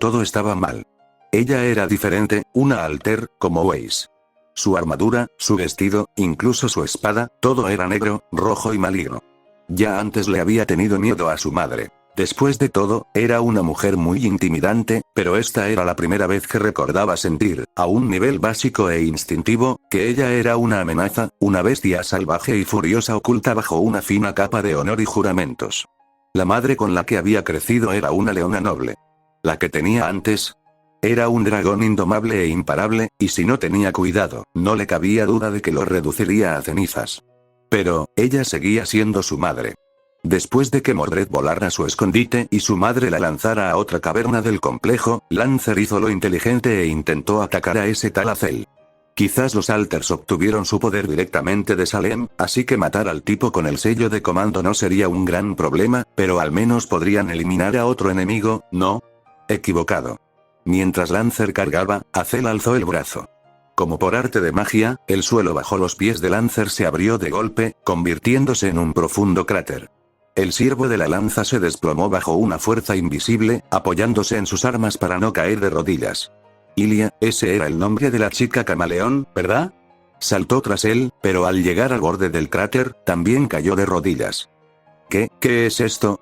Todo estaba mal. Ella era diferente, una alter, como Weiss. Su armadura, su vestido, incluso su espada, todo era negro, rojo y maligno. Ya antes le había tenido miedo a su madre. Después de todo, era una mujer muy intimidante, pero esta era la primera vez que recordaba sentir, a un nivel básico e instintivo, que ella era una amenaza, una bestia salvaje y furiosa oculta bajo una fina capa de honor y juramentos. La madre con la que había crecido era una leona noble. La que tenía antes era un dragón indomable e imparable, y si no tenía cuidado, no le cabía duda de que lo reduciría a cenizas. Pero, ella seguía siendo su madre. Después de que Mordred volara a su escondite y su madre la lanzara a otra caverna del complejo, Lancer hizo lo inteligente e intentó atacar a ese tal Azel. Quizás los Alters obtuvieron su poder directamente de Salem, así que matar al tipo con el sello de comando no sería un gran problema, pero al menos podrían eliminar a otro enemigo, ¿no? Equivocado. Mientras Lancer cargaba, Azel alzó el brazo. Como por arte de magia, el suelo bajo los pies de Lancer se abrió de golpe, convirtiéndose en un profundo cráter. El siervo de la lanza se desplomó bajo una fuerza invisible, apoyándose en sus armas para no caer de rodillas. Ilia, ese era el nombre de la chica camaleón, ¿verdad? Saltó tras él, pero al llegar al borde del cráter, también cayó de rodillas. ¿Qué es esto?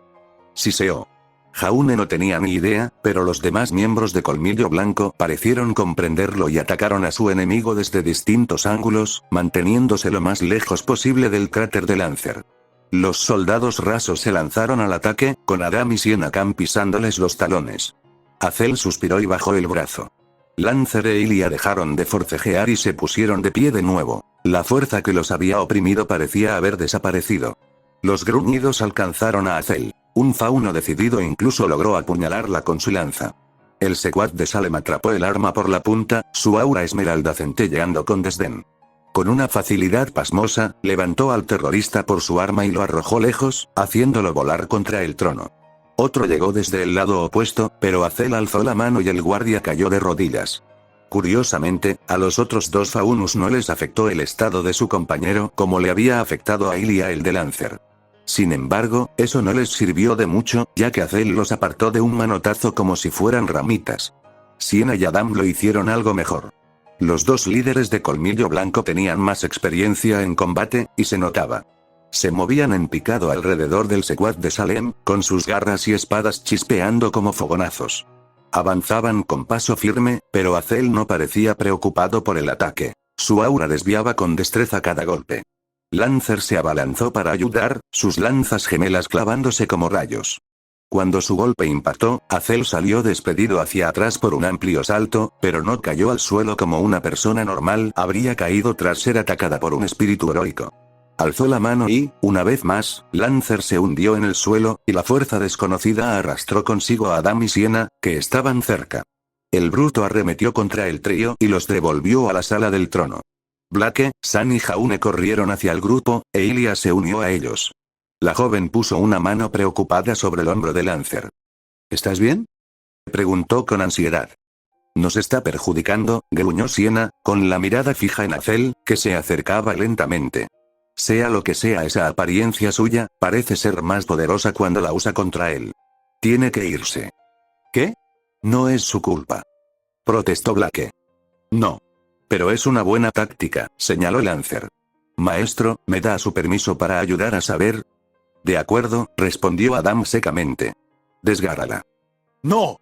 Siseó. Jaune no tenía ni idea, pero los demás miembros de Colmillo Blanco parecieron comprenderlo y atacaron a su enemigo desde distintos ángulos, manteniéndose lo más lejos posible del cráter de Lancer. Los soldados rasos se lanzaron al ataque, con Adam y Siena Khan pisándoles los talones. Azel suspiró y bajó el brazo. Lancer e Ilia dejaron de forcejear y se pusieron de pie de nuevo. La fuerza que los había oprimido parecía haber desaparecido. Los gruñidos alcanzaron a Azel. Un fauno decidido incluso logró apuñalarla con su lanza. El secuaz de Salem atrapó el arma por la punta, su aura esmeralda centelleando con desdén. Con una facilidad pasmosa, levantó al terrorista por su arma y lo arrojó lejos, haciéndolo volar contra el trono. Otro llegó desde el lado opuesto, pero Azel alzó la mano y el guardia cayó de rodillas. Curiosamente, a los otros dos faunus no les afectó el estado de su compañero como le había afectado a Ilia el de Lancer. Sin embargo, eso no les sirvió de mucho, ya que Azel los apartó de un manotazo como si fueran ramitas. Siena y Adam lo hicieron algo mejor. Los dos líderes de Colmillo Blanco tenían más experiencia en combate, y se notaba. Se movían en picado alrededor del secuaz de Salem, con sus garras y espadas chispeando como fogonazos. Avanzaban con paso firme, pero Azel no parecía preocupado por el ataque. Su aura desviaba con destreza cada golpe. Lancer se abalanzó para ayudar, sus lanzas gemelas clavándose como rayos. Cuando su golpe impactó, Azel salió despedido hacia atrás por un amplio salto, pero no cayó al suelo como una persona normal habría caído tras ser atacada por un espíritu heroico. Alzó la mano y, una vez más, Lancer se hundió en el suelo, y la fuerza desconocida arrastró consigo a Adam y Siena, que estaban cerca. El bruto arremetió contra el trío y los devolvió a la sala del trono. Blake, San y Jaune corrieron hacia el grupo, e Ilia se unió a ellos. La joven puso una mano preocupada sobre el hombro de Lancer. ¿Estás bien? Preguntó con ansiedad. Nos está perjudicando, gruñó Siena, con la mirada fija en Azel, que se acercaba lentamente. Sea lo que sea esa apariencia suya, parece ser más poderosa cuando la usa contra él. Tiene que irse. ¿Qué? No es su culpa. Protestó Blake. No. Pero es una buena táctica, señaló Lancer. Maestro, ¿me da su permiso para ayudar a saber? De acuerdo, respondió Adam secamente. Desgárrala. ¡No!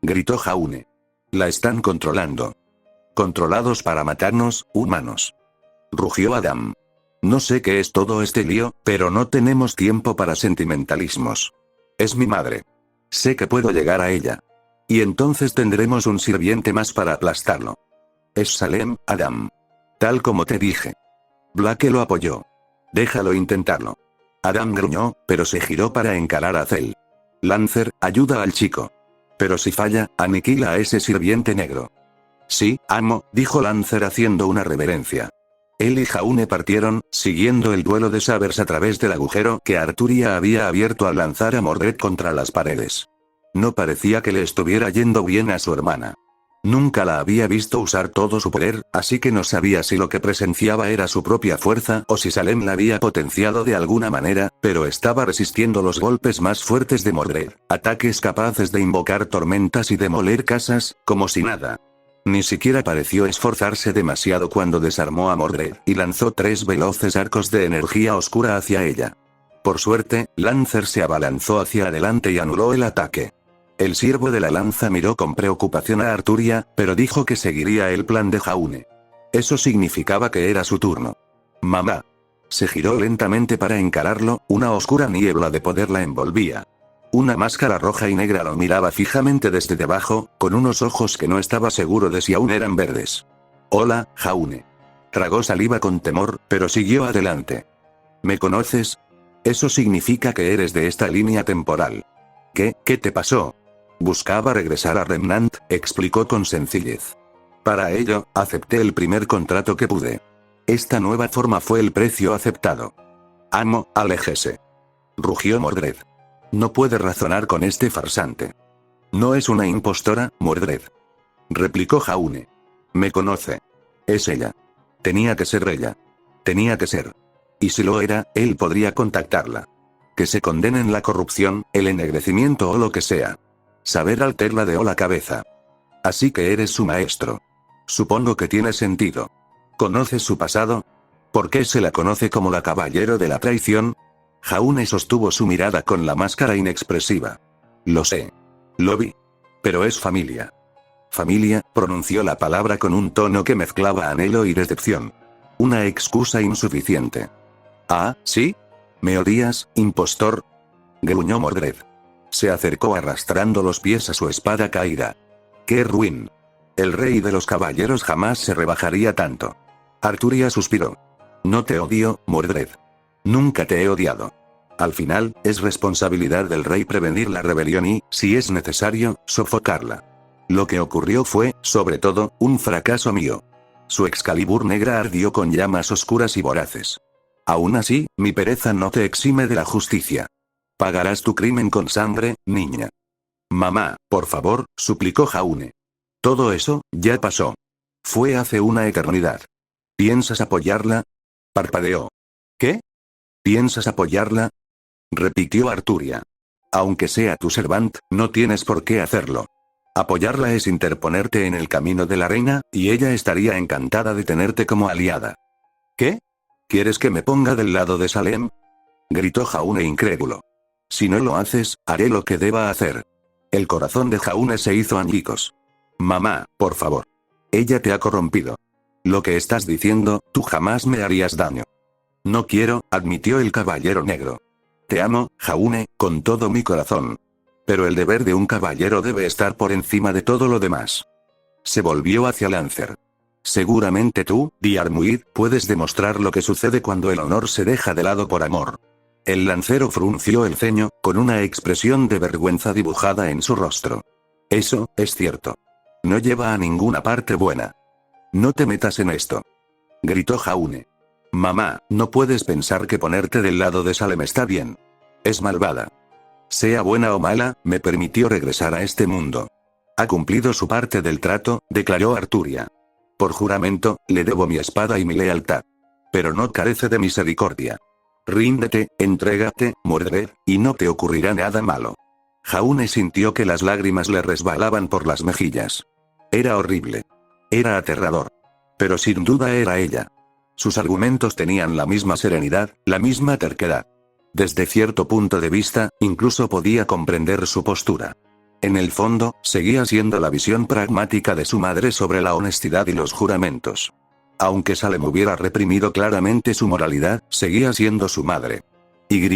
Gritó Jaune. La están controlando. Controlados para matarnos, humanos. Rugió Adam. No sé qué es todo este lío, pero no tenemos tiempo para sentimentalismos. Es mi madre. Sé que puedo llegar a ella. Y entonces tendremos un sirviente más para aplastarlo. Es Salem, Adam. Tal como te dije. Blake lo apoyó. Déjalo intentarlo. Adam gruñó, pero se giró para encarar a Azel. Lancer, ayuda al chico. Pero si falla, aniquila a ese sirviente negro. Sí, amo, dijo Lancer haciendo una reverencia. Él y Jaune partieron, siguiendo el duelo de sabers a través del agujero que Arturia había abierto al lanzar a Mordred contra las paredes. No parecía que le estuviera yendo bien a su hermana. Nunca la había visto usar todo su poder, así que no sabía si lo que presenciaba era su propia fuerza o si Salem la había potenciado de alguna manera, pero estaba resistiendo los golpes más fuertes de Mordred, ataques capaces de invocar tormentas y demoler casas, como si nada. Ni siquiera pareció esforzarse demasiado cuando desarmó a Mordred y lanzó 3 veloces arcos de energía oscura hacia ella. Por suerte, Lancer se abalanzó hacia adelante y anuló el ataque. El siervo de la lanza miró con preocupación a Arturia, pero dijo que seguiría el plan de Jaune. Eso significaba que era su turno. Mamá. Se giró lentamente para encararlo, una oscura niebla de poder la envolvía. Una máscara roja y negra lo miraba fijamente desde debajo, con unos ojos que no estaba seguro de si aún eran verdes. Hola, Jaune. Tragó saliva con temor, pero siguió adelante. ¿Me conoces? Eso significa que eres de esta línea temporal. ¿Qué te pasó? Buscaba regresar a Remnant, explicó con sencillez. Para ello, acepté el primer contrato que pude. Esta nueva forma fue el precio aceptado. Amo, aléjese. Rugió Mordred. No puede razonar con este farsante. No es una impostora, Mordred. Replicó Jaune. Me conoce. Es ella. Tenía que ser ella. Tenía que ser. Y si lo era, él podría contactarla. Que se condenen la corrupción, el ennegrecimiento o lo que sea. Saber Alter ladeó la cabeza. Así que eres su maestro. Supongo que tiene sentido. ¿Conoces su pasado? ¿Por qué se la conoce como la caballero de la traición? Jaune sostuvo su mirada con la máscara inexpresiva. Lo sé. Lo vi. Pero es familia. Familia, pronunció la palabra con un tono que mezclaba anhelo y decepción. Una excusa insuficiente. Ah, ¿sí? ¿Me odias, impostor? Gruñó Mordred. Se acercó arrastrando los pies a su espada caída. ¡Qué ruin! El rey de los caballeros jamás se rebajaría tanto. Arturia suspiró. No te odio, Mordred. Nunca te he odiado. Al final, es responsabilidad del rey prevenir la rebelión y, si es necesario, sofocarla. Lo que ocurrió fue, sobre todo, un fracaso mío. Su Excalibur negra ardió con llamas oscuras y voraces. Aún así, mi pereza no te exime de la justicia. Pagarás tu crimen con sangre, niña. Mamá, por favor, suplicó Jaune. Todo eso, ya pasó. Fue hace una eternidad. ¿Piensas apoyarla? Parpadeó. ¿Qué? ¿Piensas apoyarla? Repitió Arturia. Aunque sea tu servant, no tienes por qué hacerlo. Apoyarla es interponerte en el camino de la reina, y ella estaría encantada de tenerte como aliada. ¿Qué? ¿Quieres que me ponga del lado de Salem? Gritó Jaune incrédulo. Si no lo haces, haré lo que deba hacer. El corazón de Jaune se hizo añicos. Mamá, por favor. Ella te ha corrompido. Lo que estás diciendo, tú jamás me harías daño. No quiero, admitió el caballero negro. Te amo, Jaune, con todo mi corazón. Pero el deber de un caballero debe estar por encima de todo lo demás. Se volvió hacia Lancer. Seguramente tú, Diarmuid, puedes demostrar lo que sucede cuando el honor se deja de lado por amor. El lancero frunció el ceño, con una expresión de vergüenza dibujada en su rostro. Eso, es cierto. No lleva a ninguna parte buena. No te metas en esto. Gritó Jaune. Mamá, no puedes pensar que ponerte del lado de Salem está bien. Es malvada. Sea buena o mala, me permitió regresar a este mundo. Ha cumplido su parte del trato, declaró Arturia. Por juramento, le debo mi espada y mi lealtad. Pero no carece de misericordia. Ríndete, entrégate, Mordred, y no te ocurrirá nada malo. Jaune sintió que las lágrimas le resbalaban por las mejillas. Era horrible. Era aterrador. Pero sin duda era ella. Sus argumentos tenían la misma serenidad, la misma terquedad. Desde cierto punto de vista, incluso podía comprender su postura. En el fondo, seguía siendo la visión pragmática de su madre sobre la honestidad y los juramentos. Aunque Salem hubiera reprimido claramente su moralidad, seguía siendo su madre. Y.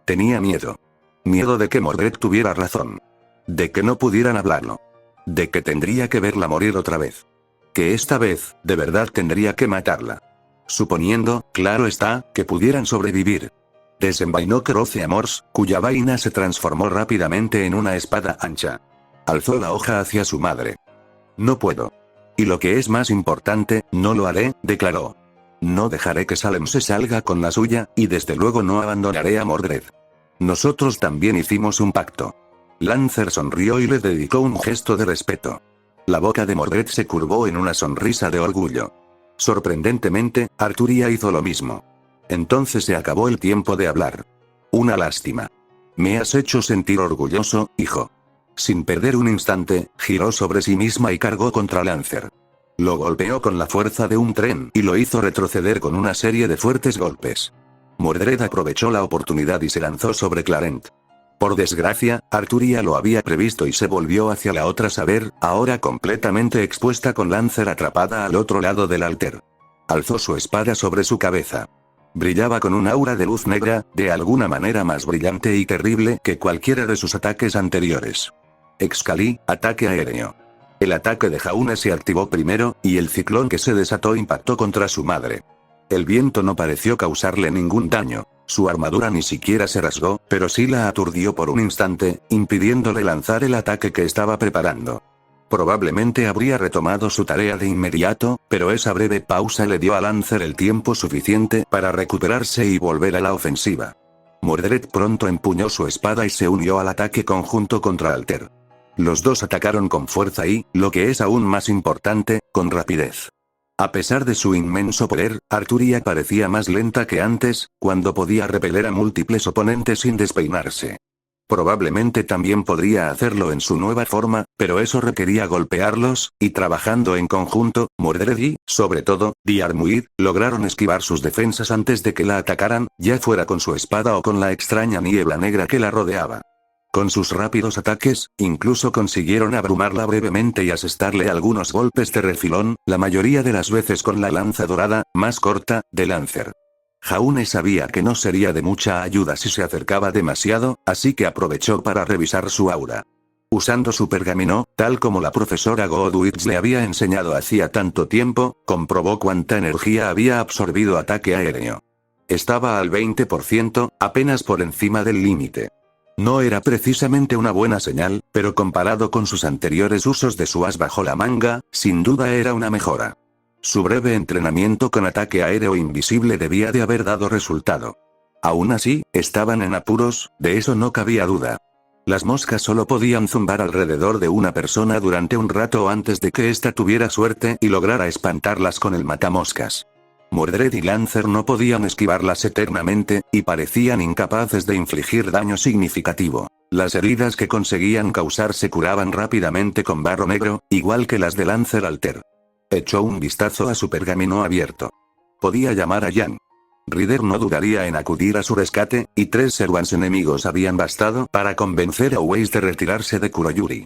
Tenía miedo. Miedo de que Mordred tuviera razón. De que no pudieran hablarlo. De que tendría que verla morir otra vez. Que esta vez, de verdad tendría que matarla. Suponiendo, claro está, que pudieran sobrevivir. Desenvainó Croce Amors, cuya vaina se transformó rápidamente en una espada ancha. Alzó la hoja hacia su madre. No puedo. Y lo que es más importante, no lo haré, declaró. No dejaré que Salem se salga con la suya, y desde luego no abandonaré a Mordred. Nosotros también hicimos un pacto. Lancer sonrió y le dedicó un gesto de respeto. La boca de Mordred se curvó en una sonrisa de orgullo. Sorprendentemente, Arturia hizo lo mismo. Entonces se acabó el tiempo de hablar. Una lástima. Me has hecho sentir orgulloso, hijo. Sin perder un instante, giró sobre sí misma y cargó contra Lancer. Lo golpeó con la fuerza de un tren y lo hizo retroceder con una serie de fuertes golpes. Mordred aprovechó la oportunidad y se lanzó sobre Clarent. Por desgracia, Arturia lo había previsto y se volvió hacia la otra saber, ahora completamente expuesta con Lancer atrapada al otro lado del altar. Alzó su espada sobre su cabeza. Brillaba con un aura de luz negra, de alguna manera más brillante y terrible que cualquiera de sus ataques anteriores. Excalí, ataque aéreo. El ataque de Jaune se activó primero, y el ciclón que se desató impactó contra su madre. El viento no pareció causarle ningún daño. Su armadura ni siquiera se rasgó, pero sí la aturdió por un instante, impidiéndole lanzar el ataque que estaba preparando. Probablemente habría retomado su tarea de inmediato, pero esa breve pausa le dio a Lancer el tiempo suficiente para recuperarse y volver a la ofensiva. Mordred pronto empuñó su espada y se unió al ataque conjunto contra Alter. Los dos atacaron con fuerza y, lo que es aún más importante, con rapidez. A pesar de su inmenso poder, Arturia parecía más lenta que antes, cuando podía repeler a múltiples oponentes sin despeinarse. Probablemente también podría hacerlo en su nueva forma, pero eso requería golpearlos, y trabajando en conjunto, Mordred y, sobre todo, Diarmuid, lograron esquivar sus defensas antes de que la atacaran, ya fuera con su espada o con la extraña niebla negra que la rodeaba. Con sus rápidos ataques, incluso consiguieron abrumarla brevemente y asestarle algunos golpes de refilón, la mayoría de las veces con la lanza dorada, más corta, de Lancer. Jaune sabía que no sería de mucha ayuda si se acercaba demasiado, así que aprovechó para revisar su aura. Usando su pergamino, tal como la profesora Godwitz le había enseñado hacía tanto tiempo, comprobó cuánta energía había absorbido ataque aéreo. Estaba al 20%, apenas por encima del límite. No era precisamente una buena señal, pero comparado con sus anteriores usos de su as bajo la manga, sin duda era una mejora. Su breve entrenamiento con ataque aéreo invisible debía de haber dado resultado. Aún así, estaban en apuros, de eso no cabía duda. Las moscas solo podían zumbar alrededor de una persona durante un rato antes de que ésta tuviera suerte y lograra espantarlas con el matamoscas. Mordred y Lancer no podían esquivarlas eternamente, y parecían incapaces de infligir daño significativo. Las heridas que conseguían causar se curaban rápidamente con barro negro, igual que las de Lancer Alter. Echó un vistazo a su pergamino abierto. Podía llamar a Jan. Ryder no dudaría en acudir a su rescate, y 3 Servants enemigos habían bastado para convencer a Weiss de retirarse de Kuroyuri.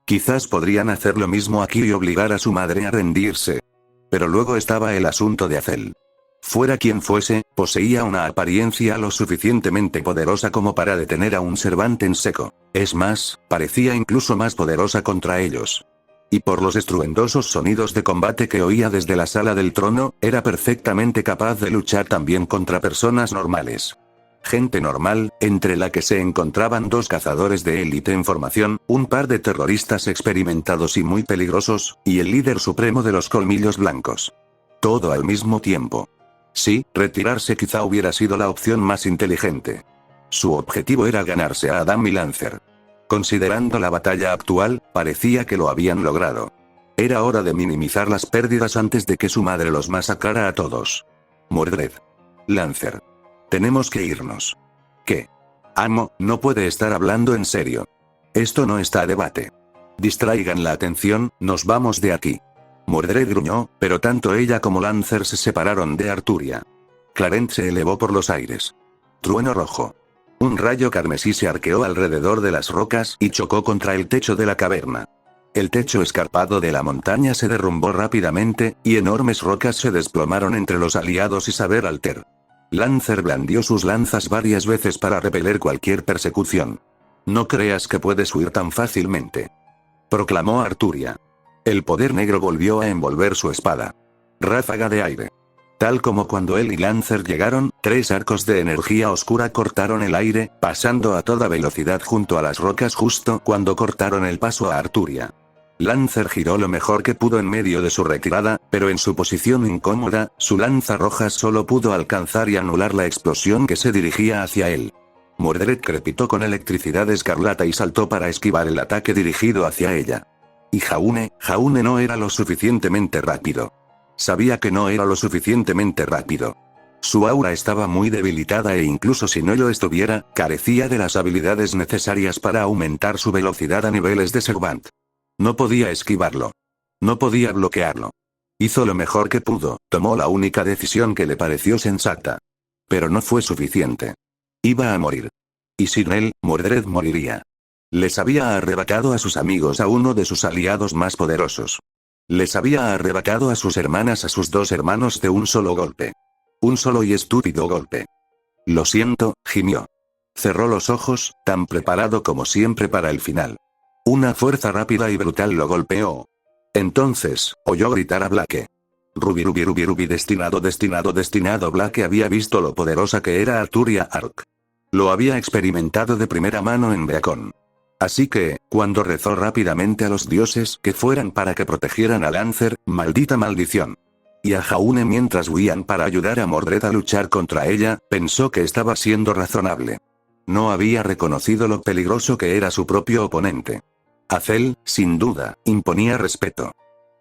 Quizás podrían hacer lo mismo aquí y obligar a su madre a rendirse. Pero luego estaba el asunto de Azel. Fuera quien fuese, poseía una apariencia lo suficientemente poderosa como para detener a un Servant en seco. Es más, parecía incluso más poderosa contra ellos. Y por los estruendosos sonidos de combate que oía desde la sala del trono, era perfectamente capaz de luchar también contra personas normales. Gente normal, entre la que se encontraban 2 cazadores de élite en formación, un par de terroristas experimentados y muy peligrosos, y el líder supremo de los colmillos blancos. Todo al mismo tiempo. Sí, retirarse quizá hubiera sido la opción más inteligente. Su objetivo era ganarse a Adam y Lancer. Considerando la batalla actual, parecía que lo habían logrado. Era hora de minimizar las pérdidas antes de que su madre los masacrara a todos. Mordred. Lancer. Tenemos que irnos. ¿Qué? Amo, no puede estar hablando en serio. Esto no está a debate. Distraigan la atención, nos vamos de aquí. Mordred gruñó, pero tanto ella como Lancer se separaron de Arturia. Clarent se elevó por los aires. Trueno rojo. Un rayo carmesí se arqueó alrededor de las rocas y chocó contra el techo de la caverna. El techo escarpado de la montaña se derrumbó rápidamente, y enormes rocas se desplomaron entre los aliados y Saber Alter. Lancer blandió sus lanzas varias veces para repeler cualquier persecución. No creas que puedes huir tan fácilmente. Proclamó Arturia. El poder negro volvió a envolver su espada. Ráfaga de aire. Tal como cuando él y Lancer llegaron, 3 arcos de energía oscura cortaron el aire, pasando a toda velocidad junto a las rocas justo cuando cortaron el paso a Arturia. Lancer giró lo mejor que pudo en medio de su retirada, pero en su posición incómoda, su lanza roja solo pudo alcanzar y anular la explosión que se dirigía hacia él. Mordred crepitó con electricidad escarlata y saltó para esquivar el ataque dirigido hacia ella. Y Jaune no era lo suficientemente rápido. Sabía que no era lo suficientemente rápido. Su aura estaba muy debilitada e incluso si no lo estuviera, carecía de las habilidades necesarias para aumentar su velocidad a niveles de Servant. No podía esquivarlo. No podía bloquearlo. Hizo lo mejor que pudo, tomó la única decisión que le pareció sensata. Pero no fue suficiente. Iba a morir. Y sin él, Mordred moriría. Les había arrebatado a sus amigos a uno de sus aliados más poderosos. Les había arrebatado a sus hermanas a sus 2 hermanos de un solo golpe. Un solo y estúpido golpe. Lo siento, gimió. Cerró los ojos, tan preparado como siempre para el final. Una fuerza rápida y brutal lo golpeó. Entonces, oyó gritar a Blake. Ruby, destinado. Blake había visto lo poderosa que era Arturia Arc. Lo había experimentado de primera mano en Beacon. Así que, cuando rezó rápidamente a los dioses que fueran para que protegieran a Lancer, maldita maldición. Y a Jaune mientras huían para ayudar a Mordred a luchar contra ella, pensó que estaba siendo razonable. No había reconocido lo peligroso que era su propio oponente. Azel, sin duda, imponía respeto.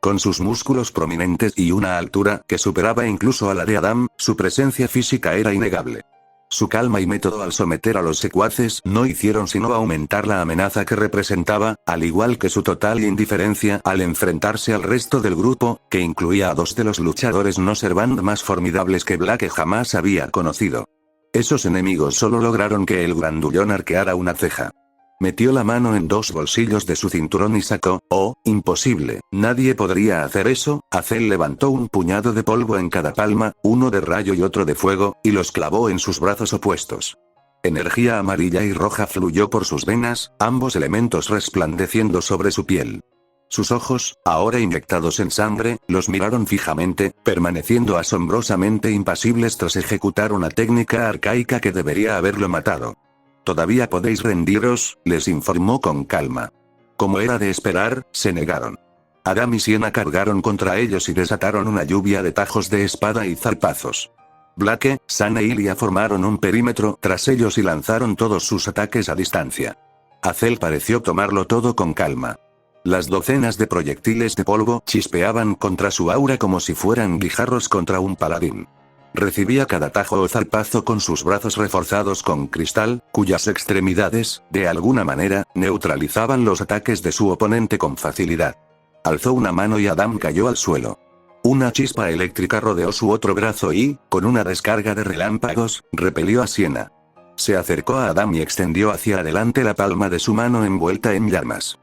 Con sus músculos prominentes y una altura que superaba incluso a la de Adam, su presencia física era innegable. Su calma y método al someter a los secuaces no hicieron sino aumentar la amenaza que representaba, al igual que su total indiferencia al enfrentarse al resto del grupo, que incluía a 2 de los luchadores no Servant más formidables que Blake jamás había conocido. Esos enemigos solo lograron que el grandullón arqueara una ceja. Metió la mano en 2 bolsillos de su cinturón y sacó, ¡oh, imposible, nadie podría hacer eso! Azel levantó un puñado de polvo en cada palma, uno de rayo y otro de fuego, y los clavó en sus brazos opuestos. Energía amarilla y roja fluyó por sus venas, ambos elementos resplandeciendo sobre su piel. Sus ojos, ahora inyectados en sangre, los miraron fijamente, permaneciendo asombrosamente impasibles tras ejecutar una técnica arcaica que debería haberlo matado. «Todavía podéis rendiros», les informó con calma. Como era de esperar, se negaron. Adam y Siena cargaron contra ellos y desataron una lluvia de tajos de espada y zarpazos. Blake, San e Ilia formaron un perímetro tras ellos y lanzaron todos sus ataques a distancia. Azel pareció tomarlo todo con calma. Las docenas de proyectiles de polvo chispeaban contra su aura como si fueran guijarros contra un paladín. Recibía cada tajo o zarpazo con sus brazos reforzados con cristal, cuyas extremidades, de alguna manera, neutralizaban los ataques de su oponente con facilidad. Alzó una mano y Adam cayó al suelo. Una chispa eléctrica rodeó su otro brazo y, con una descarga de relámpagos, repelió a Siena. Se acercó a Adam y extendió hacia adelante la palma de su mano envuelta en llamas.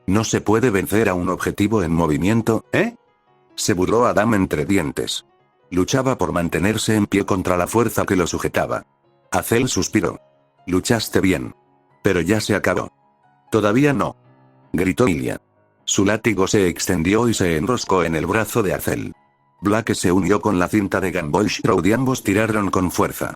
«No se puede vencer a un objetivo en movimiento, ¿eh?», se burló Adam entre dientes. Luchaba por mantenerse en pie contra la fuerza que lo sujetaba. Azel suspiró. «Luchaste bien. Pero ya se acabó». «Todavía no», gritó Ilia. Su látigo se extendió y se enroscó en el brazo de Azel. Blake se unió con la cinta de Gamboa Shroud y ambos tiraron con fuerza.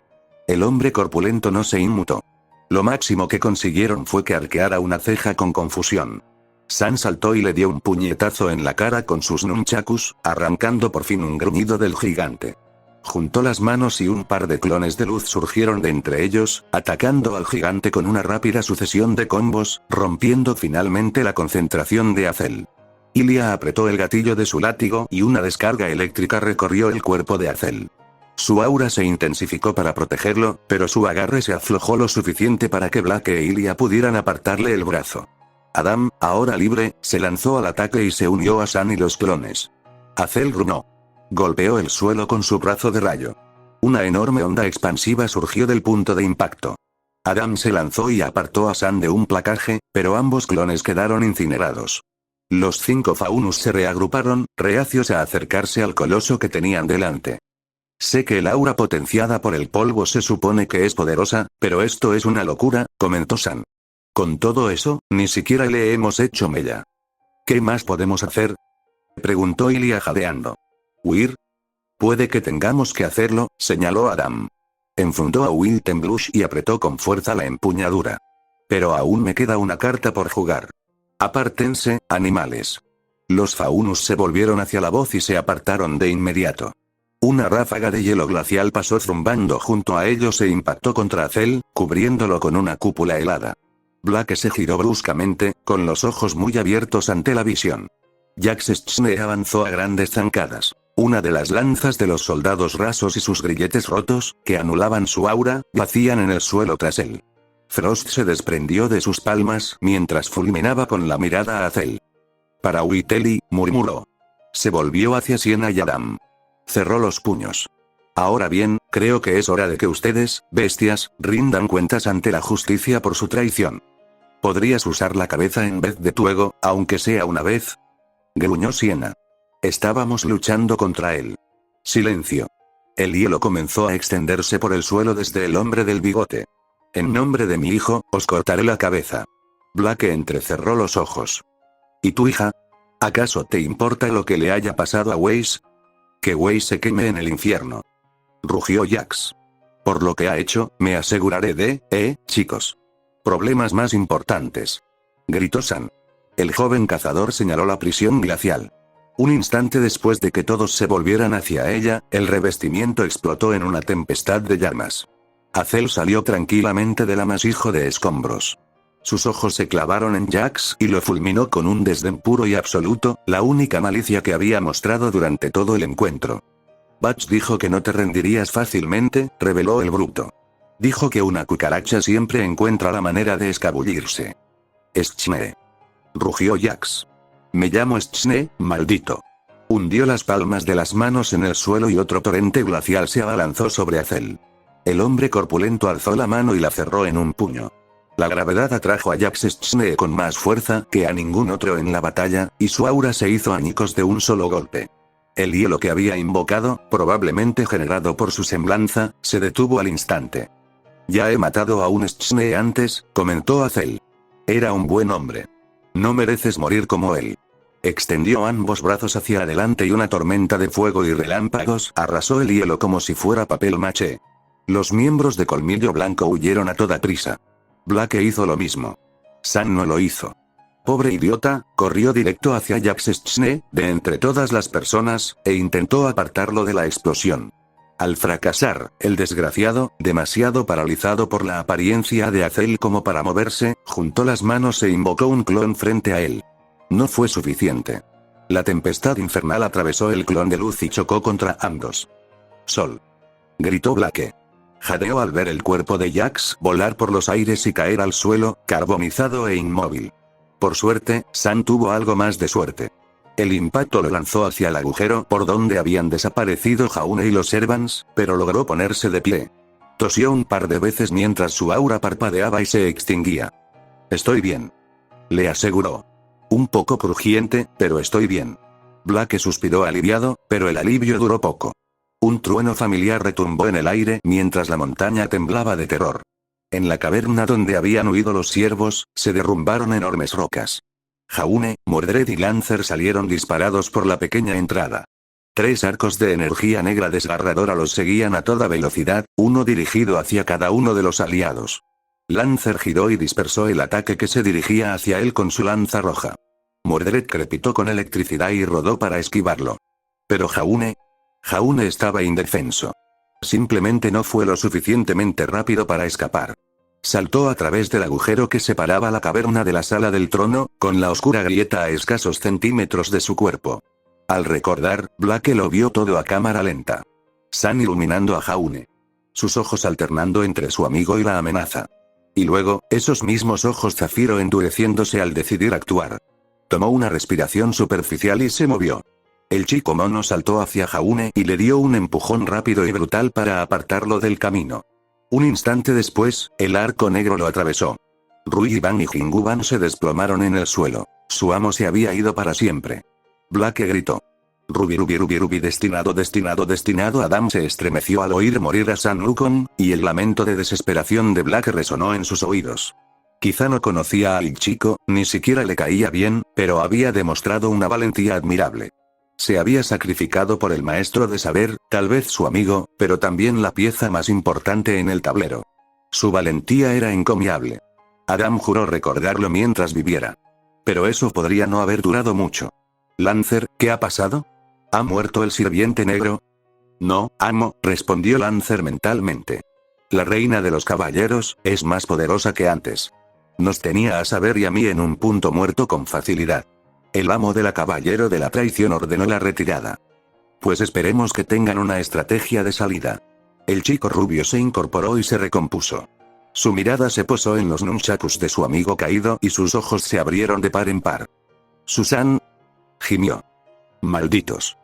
El hombre corpulento no se inmutó. Lo máximo que consiguieron fue que arqueara una ceja con confusión. San saltó y le dio un puñetazo en la cara con sus nunchakus, arrancando por fin un gruñido del gigante. Juntó las manos y un par de clones de luz surgieron de entre ellos, atacando al gigante con una rápida sucesión de combos, rompiendo finalmente la concentración de Azel. Ilia apretó el gatillo de su látigo y una descarga eléctrica recorrió el cuerpo de Azel. Su aura se intensificó para protegerlo, pero su agarre se aflojó lo suficiente para que Blake e Ilia pudieran apartarle el brazo. Adam, ahora libre, se lanzó al ataque y se unió a San y los clones. Azel gruñó. Golpeó el suelo con su brazo de rayo. Una enorme onda expansiva surgió del punto de impacto. Adam se lanzó y apartó a San de un placaje, pero ambos clones quedaron incinerados. Los 5 Faunus se reagruparon, reacios a acercarse al coloso que tenían delante. «Sé que el aura potenciada por el polvo se supone que es poderosa, pero esto es una locura», comentó San. «Con todo eso, ni siquiera le hemos hecho mella». «¿Qué más podemos hacer?», preguntó Ilia jadeando. «¿Huir?». Puede que tengamos que hacerlo, señaló Adam. Enfundó a Wiltenblush y apretó con fuerza la empuñadura. Pero aún me queda una carta por jugar. Apártense, animales. Los Faunus se volvieron hacia la voz y se apartaron de inmediato. Una ráfaga de hielo glacial pasó zumbando junto a ellos e impactó contra Azel, cubriéndolo con una cúpula helada. Blake se giró bruscamente, con los ojos muy abiertos ante la visión. Jax Schne avanzó a grandes zancadas. Una de las lanzas de los soldados rasos y sus grilletes rotos, que anulaban su aura, yacían en el suelo tras él. Frost se desprendió de sus palmas mientras fulminaba con la mirada a Azel. Para Witeli, murmuró. Se volvió hacia Siena y Adam. Cerró los puños. Ahora bien, creo que es hora de que ustedes, bestias, rindan cuentas ante la justicia por su traición. ¿Podrías usar la cabeza en vez de tu ego, aunque sea una vez? Gruñó Siena. Estábamos luchando contra él. Silencio. El hielo comenzó a extenderse por el suelo desde el hombre del bigote. En nombre de mi hijo, os cortaré la cabeza. Blake entrecerró los ojos. ¿Y tu hija? ¿Acaso te importa lo que le haya pasado a Weiss? Que Weiss se queme en el infierno. Rugió Jax. Por lo que ha hecho, me aseguraré de, chicos. Problemas más importantes. Gritó San. El joven cazador señaló la prisión glacial. Un instante después de que todos se volvieran hacia ella, el revestimiento explotó en una tempestad de llamas. Azel salió tranquilamente del amasijo de escombros. Sus ojos se clavaron en Jax y lo fulminó con un desdén puro y absoluto, la única malicia que había mostrado durante todo el encuentro. Butch dijo que no te rendirías fácilmente, reveló el bruto. Dijo que una cucaracha siempre encuentra la manera de escabullirse. Schne. Rugió Jax. Me llamo Schne, maldito. Hundió las palmas de las manos en el suelo y otro torrente glacial se abalanzó sobre Azel. El hombre corpulento alzó la mano y la cerró en un puño. La gravedad atrajo a Jax Schne con más fuerza que a ningún otro en la batalla, y su aura se hizo añicos de un solo golpe. El hielo que había invocado, probablemente generado por su semblanza, se detuvo al instante. Ya he matado a un Schne antes, comentó Azel. Era un buen hombre. No mereces morir como él. Extendió ambos brazos hacia adelante y una tormenta de fuego y relámpagos arrasó el hielo como si fuera papel maché. Los miembros de Colmillo Blanco huyeron a toda prisa. Blake hizo lo mismo. San no lo hizo. Pobre idiota, corrió directo hacia Jax Schne, de entre todas las personas, e intentó apartarlo de la explosión. Al fracasar, el desgraciado, demasiado paralizado por la apariencia de Azel como para moverse, juntó las manos e invocó un clon frente a él. No fue suficiente. La tempestad infernal atravesó el clon de luz y chocó contra ambos. Sol. Gritó Blake. Jadeó al ver el cuerpo de Jax volar por los aires y caer al suelo, carbonizado e inmóvil. Por suerte, San tuvo algo más de suerte. El impacto lo lanzó hacia el agujero por donde habían desaparecido Jaune y los Evans, pero logró ponerse de pie. Tosió un par de veces mientras su aura parpadeaba y se extinguía. Estoy bien. Le aseguró. Un poco crujiente, pero estoy bien. Blake suspiró aliviado, pero el alivio duró poco. Un trueno familiar retumbó en el aire mientras la montaña temblaba de terror. En la caverna donde habían huido los ciervos, se derrumbaron enormes rocas. Jaune, Mordred y Lancer salieron disparados por la pequeña entrada. 3 arcos de energía negra desgarradora los seguían a toda velocidad, uno dirigido hacia cada uno de los aliados. Lancer giró y dispersó el ataque que se dirigía hacia él con su lanza roja. Mordred crepitó con electricidad y rodó para esquivarlo. Pero Jaune estaba indefenso. Simplemente no fue lo suficientemente rápido para escapar. Saltó a través del agujero que separaba la caverna de la sala del trono, con la oscura grieta a escasos centímetros de su cuerpo. Al recordar, Blake lo vio todo a cámara lenta. San iluminando a Jaune. Sus ojos alternando entre su amigo y la amenaza. Y luego, esos mismos ojos zafiro endureciéndose al decidir actuar. Tomó una respiración superficial y se movió. El chico mono saltó hacia Jaune y le dio un empujón rápido y brutal para apartarlo del camino. Un instante después, el arco negro lo atravesó. Ruiban y Jinguban se desplomaron en el suelo. Su amo se había ido para siempre. Blake gritó. Ruby, destinado. Adam se estremeció al oír morir a San Lukon, y el lamento de desesperación de Blake resonó en sus oídos. Quizá no conocía al chico, ni siquiera le caía bien, pero había demostrado una valentía admirable. Se había sacrificado por el maestro de saber, tal vez su amigo, pero también la pieza más importante en el tablero. Su valentía era encomiable. Adam juró recordarlo mientras viviera. Pero eso podría no haber durado mucho. Lancer, ¿qué ha pasado? ¿Ha muerto el sirviente negro? No, amo, respondió Lancer mentalmente. La reina de los caballeros es más poderosa que antes. Nos tenía a Saber y a mí en un punto muerto con facilidad. El amo de la caballero de la traición ordenó la retirada. Pues esperemos que tengan una estrategia de salida. El chico rubio se incorporó y se recompuso. Su mirada se posó en los nunchakus de su amigo caído y sus ojos se abrieron de par en par. «Susan», gimió. «Malditos»,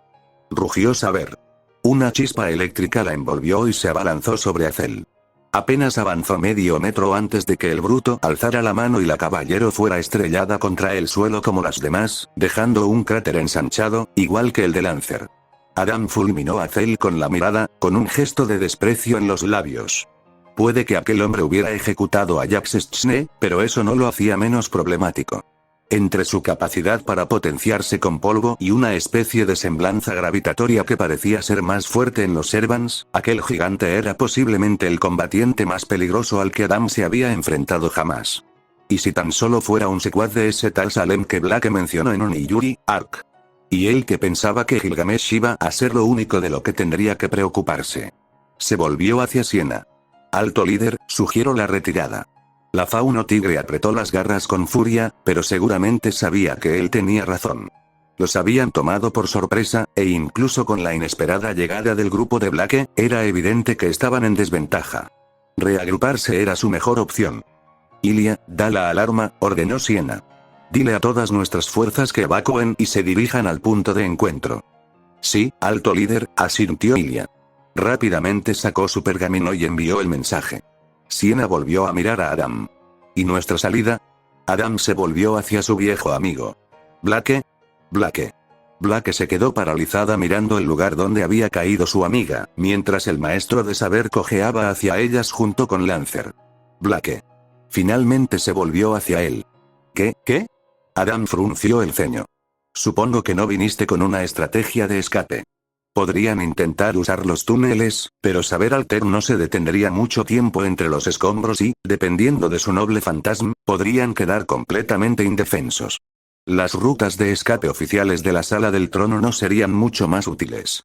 rugió Saber. Una chispa eléctrica la envolvió y se abalanzó sobre Azel. Apenas avanzó medio metro antes de que el bruto alzara la mano y la caballero fuera estrellada contra el suelo como las demás, dejando un cráter ensanchado, igual que el de Lancer. Adam fulminó a Azel con la mirada, con un gesto de desprecio en los labios. Puede que aquel hombre hubiera ejecutado a Jaxestne, pero eso no lo hacía menos problemático. Entre su capacidad para potenciarse con polvo y una especie de semblanza gravitatoria que parecía ser más fuerte en los Servants, aquel gigante era posiblemente el combatiente más peligroso al que Adam se había enfrentado jamás. Y si tan solo fuera un secuaz de ese tal Salem que Blake mencionó en Oniyuri, Ark. Y él que pensaba que Gilgamesh iba a ser lo único de lo que tendría que preocuparse. Se volvió hacia Siena. «Alto líder, sugiero la retirada». La fauno tigre apretó las garras con furia, pero seguramente sabía que él tenía razón. Los habían tomado por sorpresa, e incluso con la inesperada llegada del grupo de Blake, era evidente que estaban en desventaja. Reagruparse era su mejor opción. «Ilia, da la alarma», ordenó Siena. «Dile a todas nuestras fuerzas que evacúen y se dirijan al punto de encuentro». «Sí, alto líder», asintió Ilia. Rápidamente sacó su pergamino y envió el mensaje. Siena volvió a mirar a Adam. ¿Y nuestra salida? Adam se volvió hacia su viejo amigo. «¿Blake? Blake». Blake se quedó paralizada mirando el lugar donde había caído su amiga, mientras el maestro de saber cojeaba hacia ellas junto con Lancer. «Blake». Finalmente se volvió hacia él. ¿Qué? Adam frunció el ceño. «Supongo que no viniste con una estrategia de escape. Podrían intentar usar los túneles, pero Saber Alter no se detendría mucho tiempo entre los escombros y, dependiendo de su noble fantasma, podrían quedar completamente indefensos. Las rutas de escape oficiales de la Sala del Trono no serían mucho más útiles.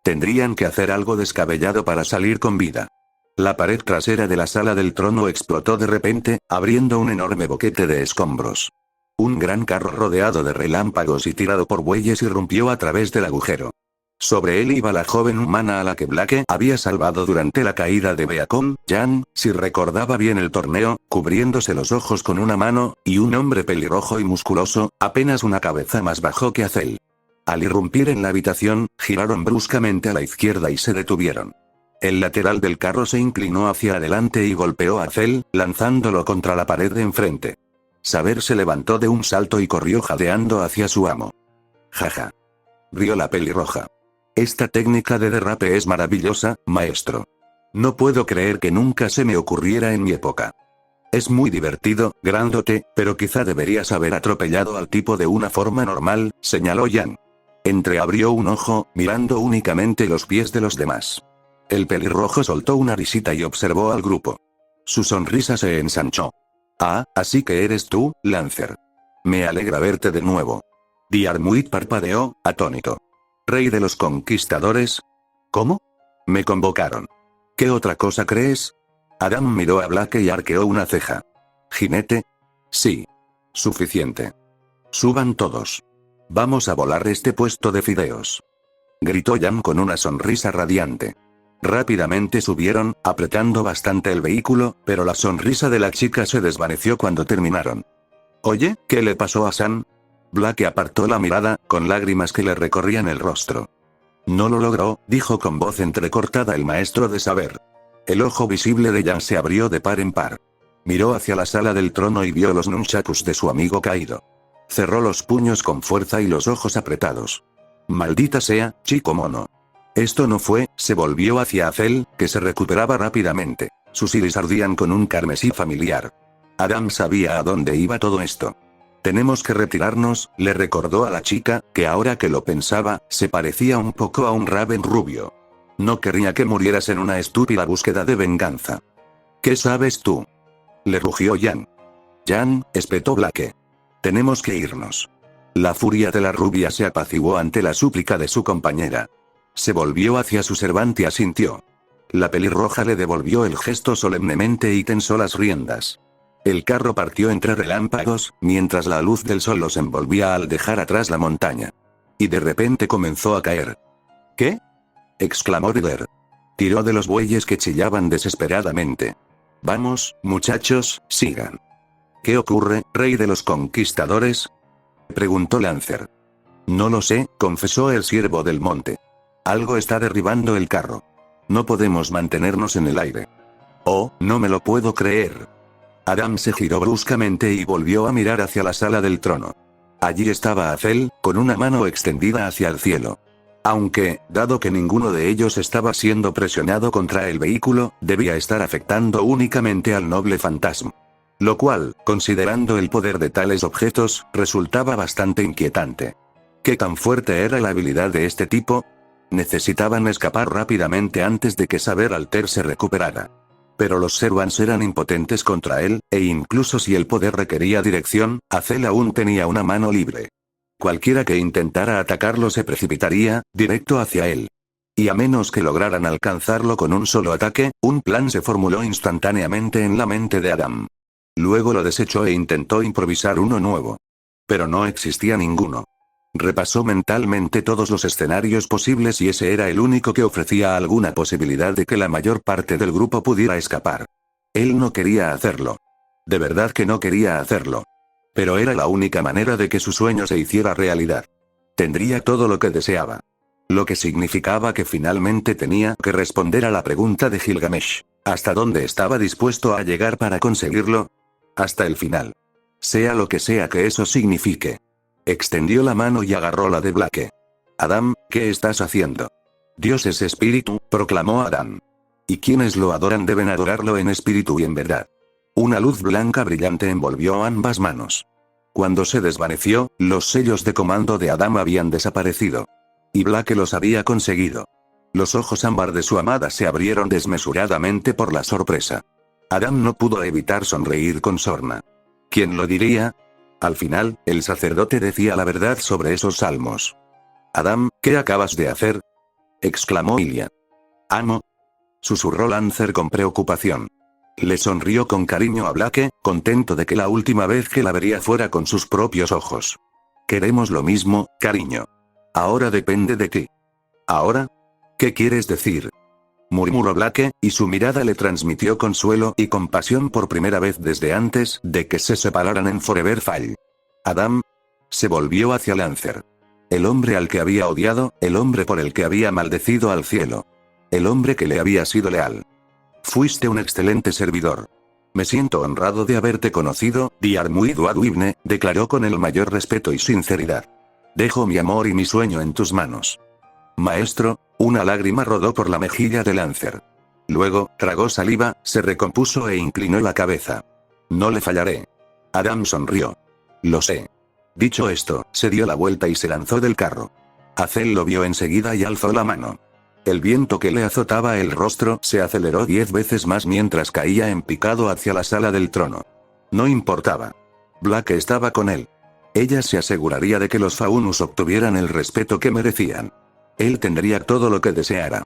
Tendrían que hacer algo descabellado para salir con vida». La pared trasera de la Sala del Trono explotó de repente, abriendo un enorme boquete de escombros. Un gran carro rodeado de relámpagos y tirado por bueyes irrumpió a través del agujero. Sobre él iba la joven humana a la que Blake había salvado durante la caída de Beacon, Jan, si recordaba bien el torneo, cubriéndose los ojos con una mano, y un hombre pelirrojo y musculoso, apenas una cabeza más bajo que Azel. Al irrumpir en la habitación, giraron bruscamente a la izquierda y se detuvieron. El lateral del carro se inclinó hacia adelante y golpeó a Azel, lanzándolo contra la pared de enfrente. Saber se levantó de un salto y corrió jadeando hacia su amo. «Jaja», rió la pelirroja. «Esta técnica de derrape es maravillosa, maestro. No puedo creer que nunca se me ocurriera en mi época. Es muy divertido, grandote, pero quizá deberías haber atropellado al tipo de una forma normal», señaló Jan. Entreabrió un ojo, mirando únicamente los pies de los demás. El pelirrojo soltó una risita y observó al grupo. Su sonrisa se ensanchó. «Ah, así que eres tú, Lancer. Me alegra verte de nuevo». Diarmuid parpadeó, atónito. «¿Rey de los conquistadores? ¿Cómo? Me convocaron. ¿Qué otra cosa crees?» Adam miró a Blake y arqueó una ceja. «¿Jinete? Sí. Suficiente. Suban todos. Vamos a volar este puesto de fideos», gritó Jan con una sonrisa radiante. Rápidamente subieron, apretando bastante el vehículo, pero la sonrisa de la chica se desvaneció cuando terminaron. «Oye, ¿qué le pasó a Sam?» Blake apartó la mirada, con lágrimas que le recorrían el rostro. «No lo logró», dijo con voz entrecortada el maestro de saber. El ojo visible de Jan se abrió de par en par. Miró hacia la Sala del Trono y vio los nunchakus de su amigo caído. Cerró los puños con fuerza y los ojos apretados. «Maldita sea, chico mono». Esto no fue, se volvió hacia Azel, que se recuperaba rápidamente. Sus iris ardían con un carmesí familiar. Adam sabía a dónde iba todo esto. Tenemos que retirarnos, le recordó a la chica, que ahora que lo pensaba, se parecía un poco a un Raven rubio. No querría que murieras en una estúpida búsqueda de venganza. ¿Qué sabes tú? Le rugió Jan. Jan, espetó Blake. Tenemos que irnos. La furia de la rubia se apaciguó ante la súplica de su compañera. Se volvió hacia su servante y asintió. La pelirroja le devolvió el gesto solemnemente y tensó las riendas. El carro partió entre relámpagos, mientras la luz del sol los envolvía al dejar atrás la montaña. Y de repente comenzó a caer. ¿Qué? Exclamó Ryder. Tiró de los bueyes que chillaban desesperadamente. Vamos, muchachos, sigan. ¿Qué ocurre, rey de los conquistadores? Preguntó Lancer. No lo sé, confesó el siervo del monte. Algo está derribando el carro. No podemos mantenernos en el aire. Oh, no me lo puedo creer. Adam se giró bruscamente y volvió a mirar hacia la sala del trono. Allí estaba Azel, con una mano extendida hacia el cielo. Aunque, dado que ninguno de ellos estaba siendo presionado contra el vehículo, debía estar afectando únicamente al noble fantasma. Lo cual, considerando el poder de tales objetos, resultaba bastante inquietante. ¿Qué tan fuerte era la habilidad de este tipo? Necesitaban escapar rápidamente antes de que Saber Alter se recuperara. Pero los Servants eran impotentes contra él, e incluso si el poder requería dirección, Azel aún tenía una mano libre. Cualquiera que intentara atacarlo se precipitaría, directo hacia él. Y a menos que lograran alcanzarlo con un solo ataque, un plan se formuló instantáneamente en la mente de Adam. Luego lo desechó e intentó improvisar uno nuevo. Pero no existía ninguno. Repasó mentalmente todos los escenarios posibles y ese era el único que ofrecía alguna posibilidad de que la mayor parte del grupo pudiera escapar. Él no quería hacerlo. De verdad que no quería hacerlo. Pero era la única manera de que su sueño se hiciera realidad. Tendría todo lo que deseaba. Lo que significaba que finalmente tenía que responder a la pregunta de Gilgamesh. ¿Hasta dónde estaba dispuesto a llegar para conseguirlo? Hasta el final. Sea lo que sea que eso signifique. Extendió la mano y agarró la de Blake. Adam, ¿qué estás haciendo? Dios es espíritu, proclamó Adam. Y quienes lo adoran deben adorarlo en espíritu y en verdad. Una luz blanca brillante envolvió ambas manos. Cuando se desvaneció, los sellos de comando de Adam habían desaparecido. Y Blake los había conseguido. Los ojos ámbar de su amada se abrieron desmesuradamente por la sorpresa. Adam no pudo evitar sonreír con sorna. ¿Quién lo diría? Al final, el sacerdote decía la verdad sobre esos salmos. Adam, ¿qué acabas de hacer? Exclamó Ilya. Amo. Susurró Lancer con preocupación. Le sonrió con cariño a Blake, contento de que la última vez que la vería fuera con sus propios ojos. Queremos lo mismo, cariño. Ahora depende de ti. ¿Ahora? ¿Qué quieres decir? Murmuró Blake, y su mirada le transmitió consuelo y compasión por primera vez desde antes de que se separaran en Foreverfall. Adam se volvió hacia Lancer. El hombre al que había odiado, el hombre por el que había maldecido al cielo. El hombre que le había sido leal. Fuiste un excelente servidor. Me siento honrado de haberte conocido, Diarmuid Adwibne, declaró con el mayor respeto y sinceridad. Dejo mi amor y mi sueño en tus manos. Maestro, una lágrima rodó por la mejilla de Lancer. Luego, tragó saliva, se recompuso e inclinó la cabeza. No le fallaré. Adam sonrió. Lo sé. Dicho esto, se dio la vuelta y se lanzó del carro. Azel lo vio enseguida y alzó la mano. El viento que le azotaba el rostro se aceleró 10 veces más mientras caía en picado hacia la sala del trono. No importaba. Blake estaba con él. Ella se aseguraría de que los Faunus obtuvieran el respeto que merecían. Él tendría todo lo que deseara.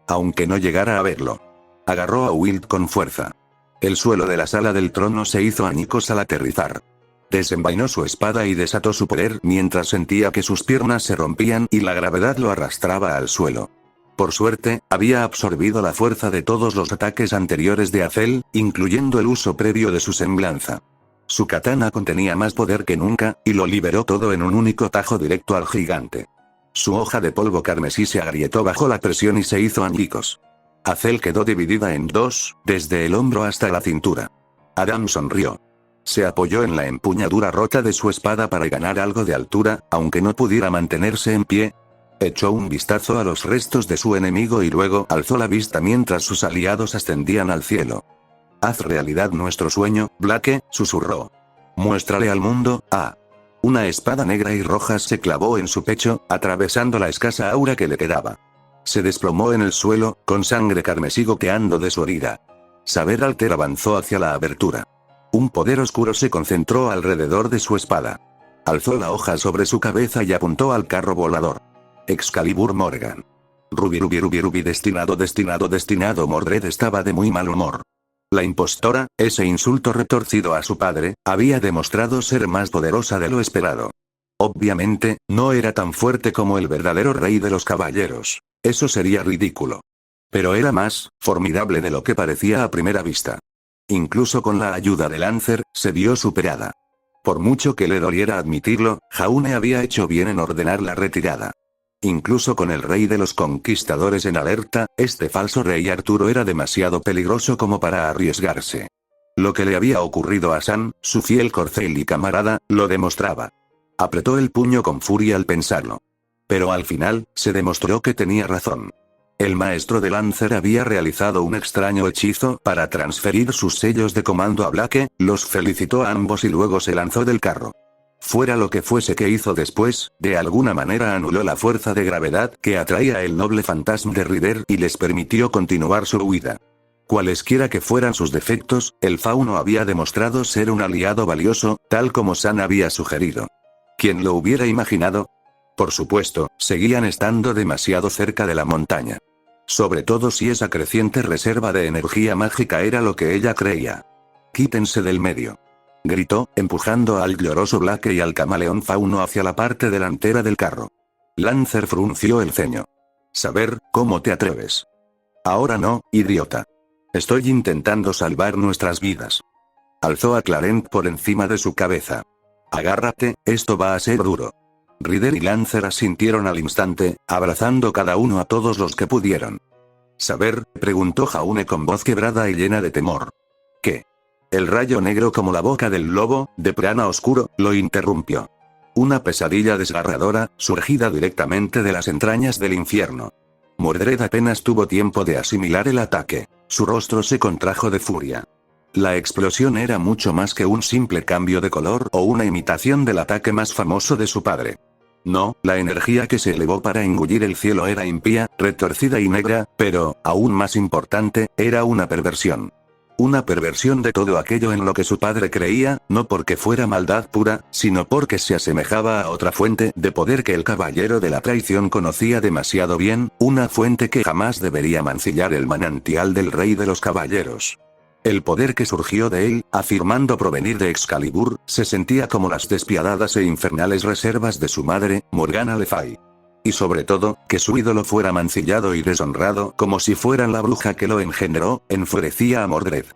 Aunque no llegara a verlo. Agarró a Wild con fuerza. El suelo de la sala del trono se hizo añicos al aterrizar. Desenvainó su espada y desató su poder mientras sentía que sus piernas se rompían y la gravedad lo arrastraba al suelo. Por suerte, había absorbido la fuerza de todos los ataques anteriores de Azel, incluyendo el uso previo de su semblanza. Su katana contenía más poder que nunca, y lo liberó todo en un único tajo directo al gigante. Su hoja de polvo carmesí se agrietó bajo la presión y se hizo añicos. Azel quedó dividida en dos, desde el hombro hasta la cintura. Adam sonrió. Se apoyó en la empuñadura rota de su espada para ganar algo de altura, aunque no pudiera mantenerse en pie. Echó un vistazo a los restos de su enemigo y luego alzó la vista mientras sus aliados ascendían al cielo. Haz realidad nuestro sueño, Blake, susurró. Muéstrale al mundo, Una espada negra y roja se clavó en su pecho, atravesando la escasa aura que le quedaba. Se desplomó en el suelo, con sangre carmesí goteando de su herida. Saber Alter avanzó hacia la abertura. Un poder oscuro se concentró alrededor de su espada. Alzó la hoja sobre su cabeza y apuntó al carro volador. Excalibur Morgan. Ruby, destinado. Mordred estaba de muy mal humor. La impostora, ese insulto retorcido a su padre, había demostrado ser más poderosa de lo esperado. Obviamente, no era tan fuerte como el verdadero rey de los caballeros. Eso sería ridículo. Pero era más formidable de lo que parecía a primera vista. Incluso con la ayuda de Lancer, se vio superada. Por mucho que le doliera admitirlo, Jaune había hecho bien en ordenar la retirada. Incluso con el rey de los conquistadores en alerta, este falso rey Arturo era demasiado peligroso como para arriesgarse. Lo que le había ocurrido a San, su fiel corcel y camarada, lo demostraba. Apretó el puño con furia al pensarlo. Pero al final, se demostró que tenía razón. El maestro de Lancer había realizado un extraño hechizo para transferir sus sellos de comando a Blake, los felicitó a ambos y luego se lanzó del carro. Fuera lo que fuese que hizo después, de alguna manera anuló la fuerza de gravedad que atraía el noble fantasma de Rider y les permitió continuar su huida. Cualesquiera que fueran sus defectos, el fauno había demostrado ser un aliado valioso, tal como San había sugerido. ¿Quién lo hubiera imaginado? Por supuesto, seguían estando demasiado cerca de la montaña. Sobre todo si esa creciente reserva de energía mágica era lo que ella creía. «Quítense del medio», gritó, empujando al lloroso Blake y al camaleón fauno hacia la parte delantera del carro. Lancer frunció el ceño. «Saber, ¿cómo te atreves?» «Ahora no, idiota. Estoy intentando salvar nuestras vidas». Alzó a Clarent por encima de su cabeza. «Agárrate, esto va a ser duro». Rider y Lancer asintieron al instante, abrazando cada uno a todos los que pudieron. «¿Saber?», preguntó Jaune con voz quebrada y llena de temor. «¿Qué?». El rayo negro como la boca del lobo, de prana oscuro, lo interrumpió. Una pesadilla desgarradora, surgida directamente de las entrañas del infierno. Mordred apenas tuvo tiempo de asimilar el ataque. Su rostro se contrajo de furia. La explosión era mucho más que un simple cambio de color o una imitación del ataque más famoso de su padre. No, la energía que se elevó para engullir el cielo era impía, retorcida y negra, pero, aún más importante, era una perversión. Una perversión de todo aquello en lo que su padre creía, no porque fuera maldad pura, sino porque se asemejaba a otra fuente de poder que el caballero de la traición conocía demasiado bien, una fuente que jamás debería mancillar el manantial del rey de los caballeros. El poder que surgió de él, afirmando provenir de Excalibur, se sentía como las despiadadas e infernales reservas de su madre, Morgana Le Fay. Y sobre todo, que su ídolo fuera mancillado y deshonrado como si fuera la bruja que lo engendró, enfurecía a Mordred.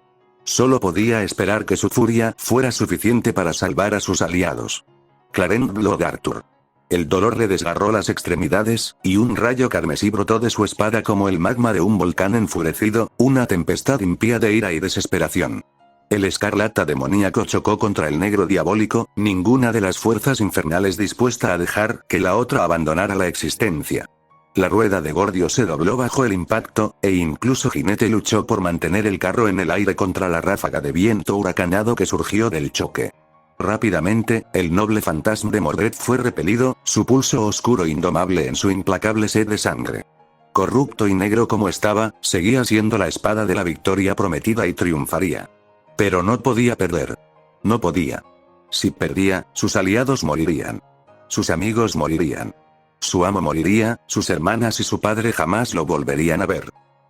Solo podía esperar que su furia fuera suficiente para salvar a sus aliados. Clarent Blood Arthur. El dolor le desgarró las extremidades, y un rayo carmesí brotó de su espada como el magma de un volcán enfurecido, una tempestad impía de ira y desesperación. El escarlata demoníaco chocó contra el negro diabólico, ninguna de las fuerzas infernales dispuesta a dejar que la otra abandonara la existencia. La rueda de Gordio se dobló bajo el impacto, e incluso Jinete luchó por mantener el carro en el aire contra la ráfaga de viento huracanado que surgió del choque. Rápidamente, el noble fantasma de Mordred fue repelido, su pulso oscuro indomable en su implacable sed de sangre. Corrupto y negro como estaba, seguía siendo la espada de la victoria prometida y triunfaría. Pero no podía perder. No podía. Si perdía, sus aliados morirían. Sus amigos morirían. Su amo moriría, sus hermanas y su padre jamás lo volverían a ver.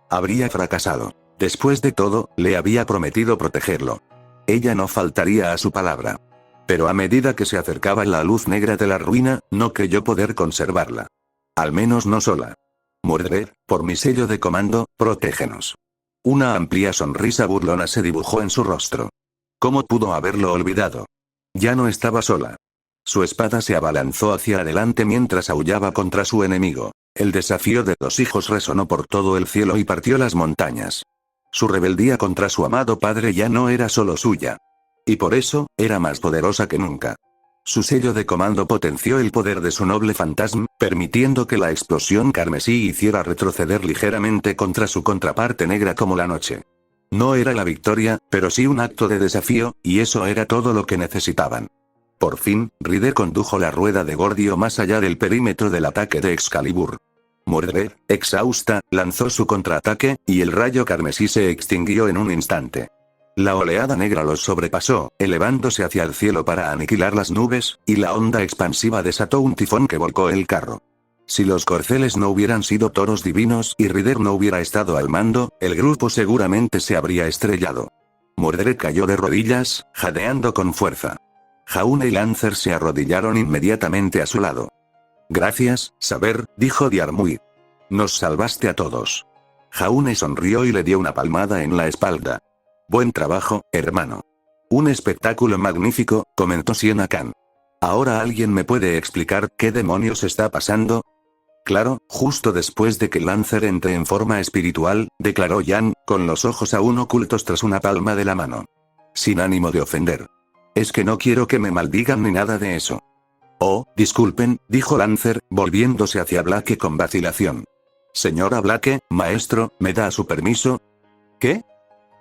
Habría fracasado. Después de todo, le había prometido protegerlo. Ella no faltaría a su palabra. Pero a medida que se acercaba la luz negra de la ruina, no creyó poder conservarla. Al menos no sola. Mordred, por mi sello de comando, protégenos. Una amplia sonrisa burlona se dibujó en su rostro. ¿Cómo pudo haberlo olvidado? Ya no estaba sola. Su espada se abalanzó hacia adelante mientras aullaba contra su enemigo. El desafío de los hijos resonó por todo el cielo y partió las montañas. Su rebeldía contra su amado padre ya no era solo suya. Y por eso, era más poderosa que nunca. Su sello de comando potenció el poder de su noble fantasma, permitiendo que la explosión carmesí hiciera retroceder ligeramente contra su contraparte negra como la noche. No era la victoria, pero sí un acto de desafío, y eso era todo lo que necesitaban. Por fin, Ryder condujo la rueda de Gordio más allá del perímetro del ataque de Excalibur. Mordred, exhausta, lanzó su contraataque, y el rayo carmesí se extinguió en un instante. La oleada negra los sobrepasó, elevándose hacia el cielo para aniquilar las nubes, y la onda expansiva desató un tifón que volcó el carro. Si los corceles no hubieran sido toros divinos y Ryder no hubiera estado al mando, el grupo seguramente se habría estrellado. Mordred cayó de rodillas, jadeando con fuerza. Jaune y Lancer se arrodillaron inmediatamente a su lado. Gracias, Saber, dijo Diarmuid. Nos salvaste a todos. Jaune sonrió y le dio una palmada en la espalda. Buen trabajo, hermano. Un espectáculo magnífico, comentó Siena Khan. ¿Ahora alguien me puede explicar qué demonios está pasando? Claro, justo después de que Lancer entre en forma espiritual, declaró Jan, con los ojos aún ocultos tras una palma de la mano. Sin ánimo de ofender. Es que no quiero que me maldigan ni nada de eso. Oh, disculpen, dijo Lancer, volviéndose hacia Blake con vacilación. Señora Blake, maestro, ¿me da su permiso? ¿Qué?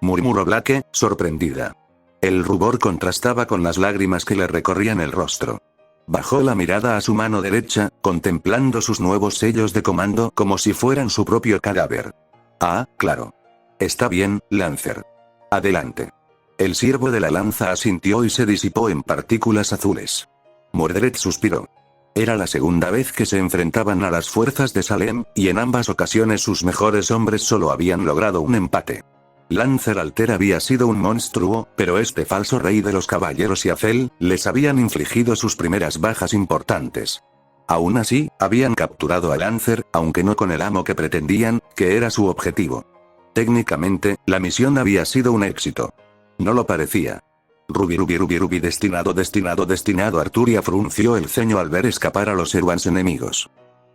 Murmuró Blake, sorprendida. El rubor contrastaba con las lágrimas que le recorrían el rostro. Bajó la mirada a su mano derecha, contemplando sus nuevos sellos de comando como si fueran su propio cadáver. Ah, claro. Está bien, Lancer. Adelante. El siervo de la lanza asintió y se disipó en partículas azules. Mordred suspiró. Era la segunda vez que se enfrentaban a las fuerzas de Salem, y en ambas ocasiones sus mejores hombres solo habían logrado un empate. Lancer Alter había sido un monstruo, pero este falso rey de los caballeros y Azel, les habían infligido sus primeras bajas importantes. Aún así, habían capturado a Lancer, aunque no con el amo que pretendían, que era su objetivo. Técnicamente, la misión había sido un éxito. No lo parecía. Ruby destinado. Arturia frunció el ceño al ver escapar a los Eruans enemigos.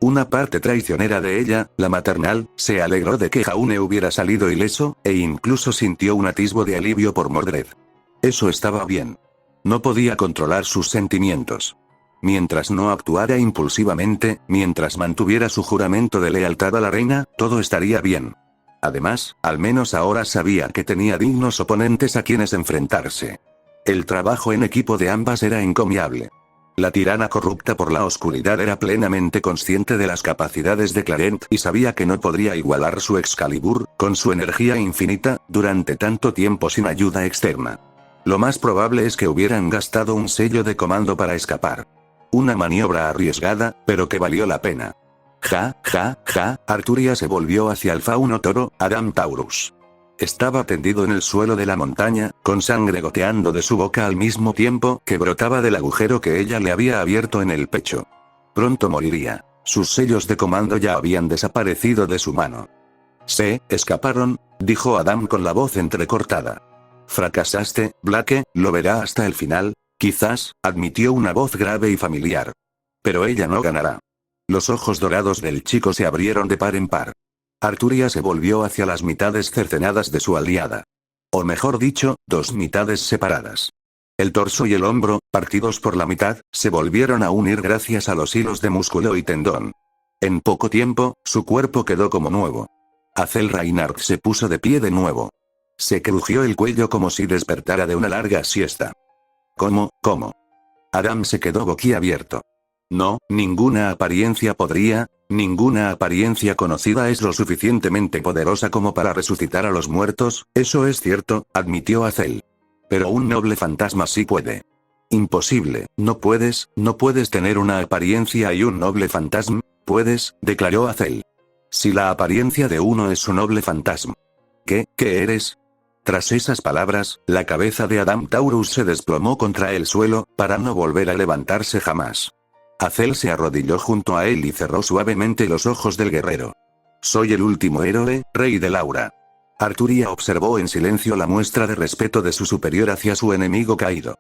Una parte traicionera de ella, la maternal, se alegró de que Jaune hubiera salido ileso, e incluso sintió un atisbo de alivio por Mordred. Eso estaba bien. No podía controlar sus sentimientos. Mientras no actuara impulsivamente, mientras mantuviera su juramento de lealtad a la reina, todo estaría bien. Además, al menos ahora sabía que tenía dignos oponentes a quienes enfrentarse. El trabajo en equipo de ambas era encomiable. La tirana corrupta por la oscuridad era plenamente consciente de las capacidades de Clarent y sabía que no podría igualar su Excalibur, con su energía infinita, durante tanto tiempo sin ayuda externa. Lo más probable es que hubieran gastado un sello de comando para escapar. Una maniobra arriesgada, pero que valió la pena. Arturia se volvió hacia el fauno toro, Adam Taurus. Estaba tendido en el suelo de la montaña, con sangre goteando de su boca al mismo tiempo que brotaba del agujero que ella le había abierto en el pecho. Pronto moriría. Sus sellos de comando ya habían desaparecido de su mano. Se escaparon, dijo Adam con la voz entrecortada. Fracasaste, Blake, lo verá hasta el final, quizás, admitió una voz grave y familiar. Pero ella no ganará. Los ojos dorados del chico se abrieron de par en par. Arturia se volvió hacia las mitades cercenadas de su aliada. O mejor dicho, dos mitades separadas. El torso y el hombro, partidos por la mitad, se volvieron a unir gracias a los hilos de músculo y tendón. En poco tiempo, su cuerpo quedó como nuevo. Azel Reinhardt se puso de pie de nuevo. Se crujió el cuello como si despertara de una larga siesta. ¿Cómo? Adam se quedó boquiabierto. No, ninguna apariencia conocida es lo suficientemente poderosa como para resucitar a los muertos, eso es cierto, admitió Azel. Pero un noble fantasma sí puede. Imposible, no puedes tener una apariencia y un noble fantasma, puedes, declaró Azel. Si la apariencia de uno es su noble fantasma. ¿Qué eres? Tras esas palabras, la cabeza de Adam Taurus se desplomó contra el suelo, para no volver a levantarse jamás. Azel se arrodilló junto a él y cerró suavemente los ojos del guerrero. Soy el último héroe, rey de Laura. Arturia observó en silencio la muestra de respeto de su superior hacia su enemigo caído.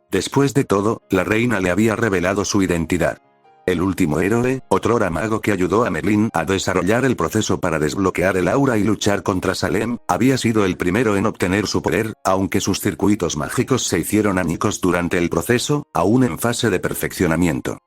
Después de todo, la reina le había revelado su identidad. El último héroe, otrora mago que ayudó a Merlin a desarrollar el proceso para desbloquear el aura y luchar contra Salem, había sido el primero en obtener su poder, aunque sus circuitos mágicos se hicieron añicos durante el proceso, aún en fase de perfeccionamiento.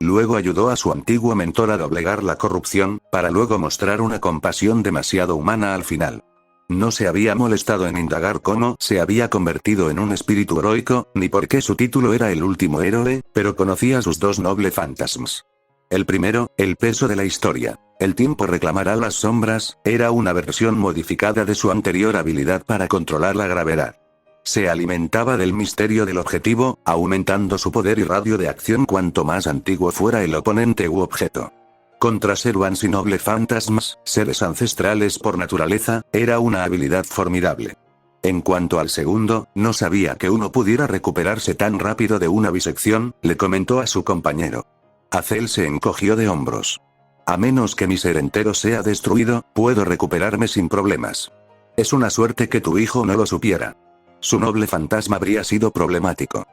Luego ayudó a su antiguo mentor a doblegar la corrupción, para luego mostrar una compasión demasiado humana al final. No se había molestado en indagar cómo se había convertido en un espíritu heroico, ni por qué su título era el último héroe, pero conocía sus dos nobles fantasmas. El primero, el peso de la historia. El tiempo reclamará las sombras, era una versión modificada de su anterior habilidad para controlar la gravedad. Se alimentaba del misterio del objetivo, aumentando su poder y radio de acción cuanto más antiguo fuera el oponente u objeto. Contra Seruans y noble fantasmas, seres ancestrales por naturaleza, era una habilidad formidable. En cuanto al segundo, no sabía que uno pudiera recuperarse tan rápido de una bisección, le comentó a su compañero. Azel se encogió de hombros. A menos que mi ser entero sea destruido, puedo recuperarme sin problemas. Es una suerte que tu hijo no lo supiera. Su noble fantasma habría sido problemático.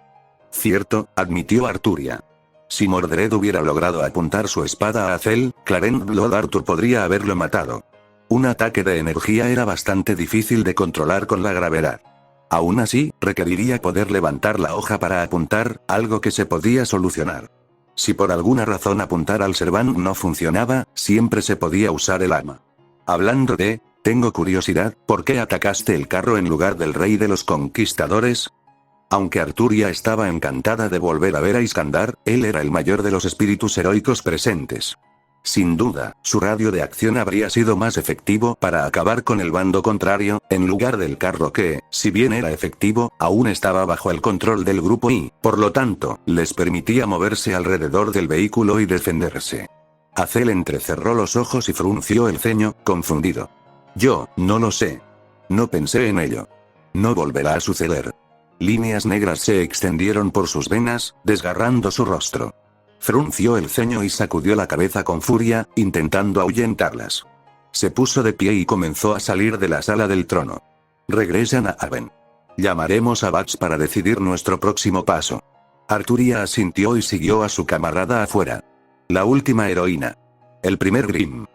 Cierto, admitió Arturia. Si Mordred hubiera logrado apuntar su espada a Azel, Clarent Blood Arthur podría haberlo matado. Un ataque de energía era bastante difícil de controlar con la gravedad. Aún así, requeriría poder levantar la hoja para apuntar, algo que se podía solucionar. Si por alguna razón apuntar al Servant no funcionaba, siempre se podía usar el arma. Hablando de, tengo curiosidad, ¿por qué atacaste el carro en lugar del rey de los conquistadores? Aunque Arturia estaba encantada de volver a ver a Iskandar, él era el mayor de los espíritus heroicos presentes. Sin duda, su radio de acción habría sido más efectivo para acabar con el bando contrario, en lugar del carro que, si bien era efectivo, aún estaba bajo el control del grupo y, por lo tanto, les permitía moverse alrededor del vehículo y defenderse. Azel entrecerró los ojos y frunció el ceño, confundido. Yo, no lo sé. No pensé en ello. No volverá a suceder. Líneas negras se extendieron por sus venas, desgarrando su rostro. Frunció el ceño y sacudió la cabeza con furia, intentando ahuyentarlas. Se puso de pie y comenzó a salir de la sala del trono. Regresan a Arven. Llamaremos a Bats para decidir nuestro próximo paso. Arturia asintió y siguió a su camarada afuera. La última heroína. El primer Grimm.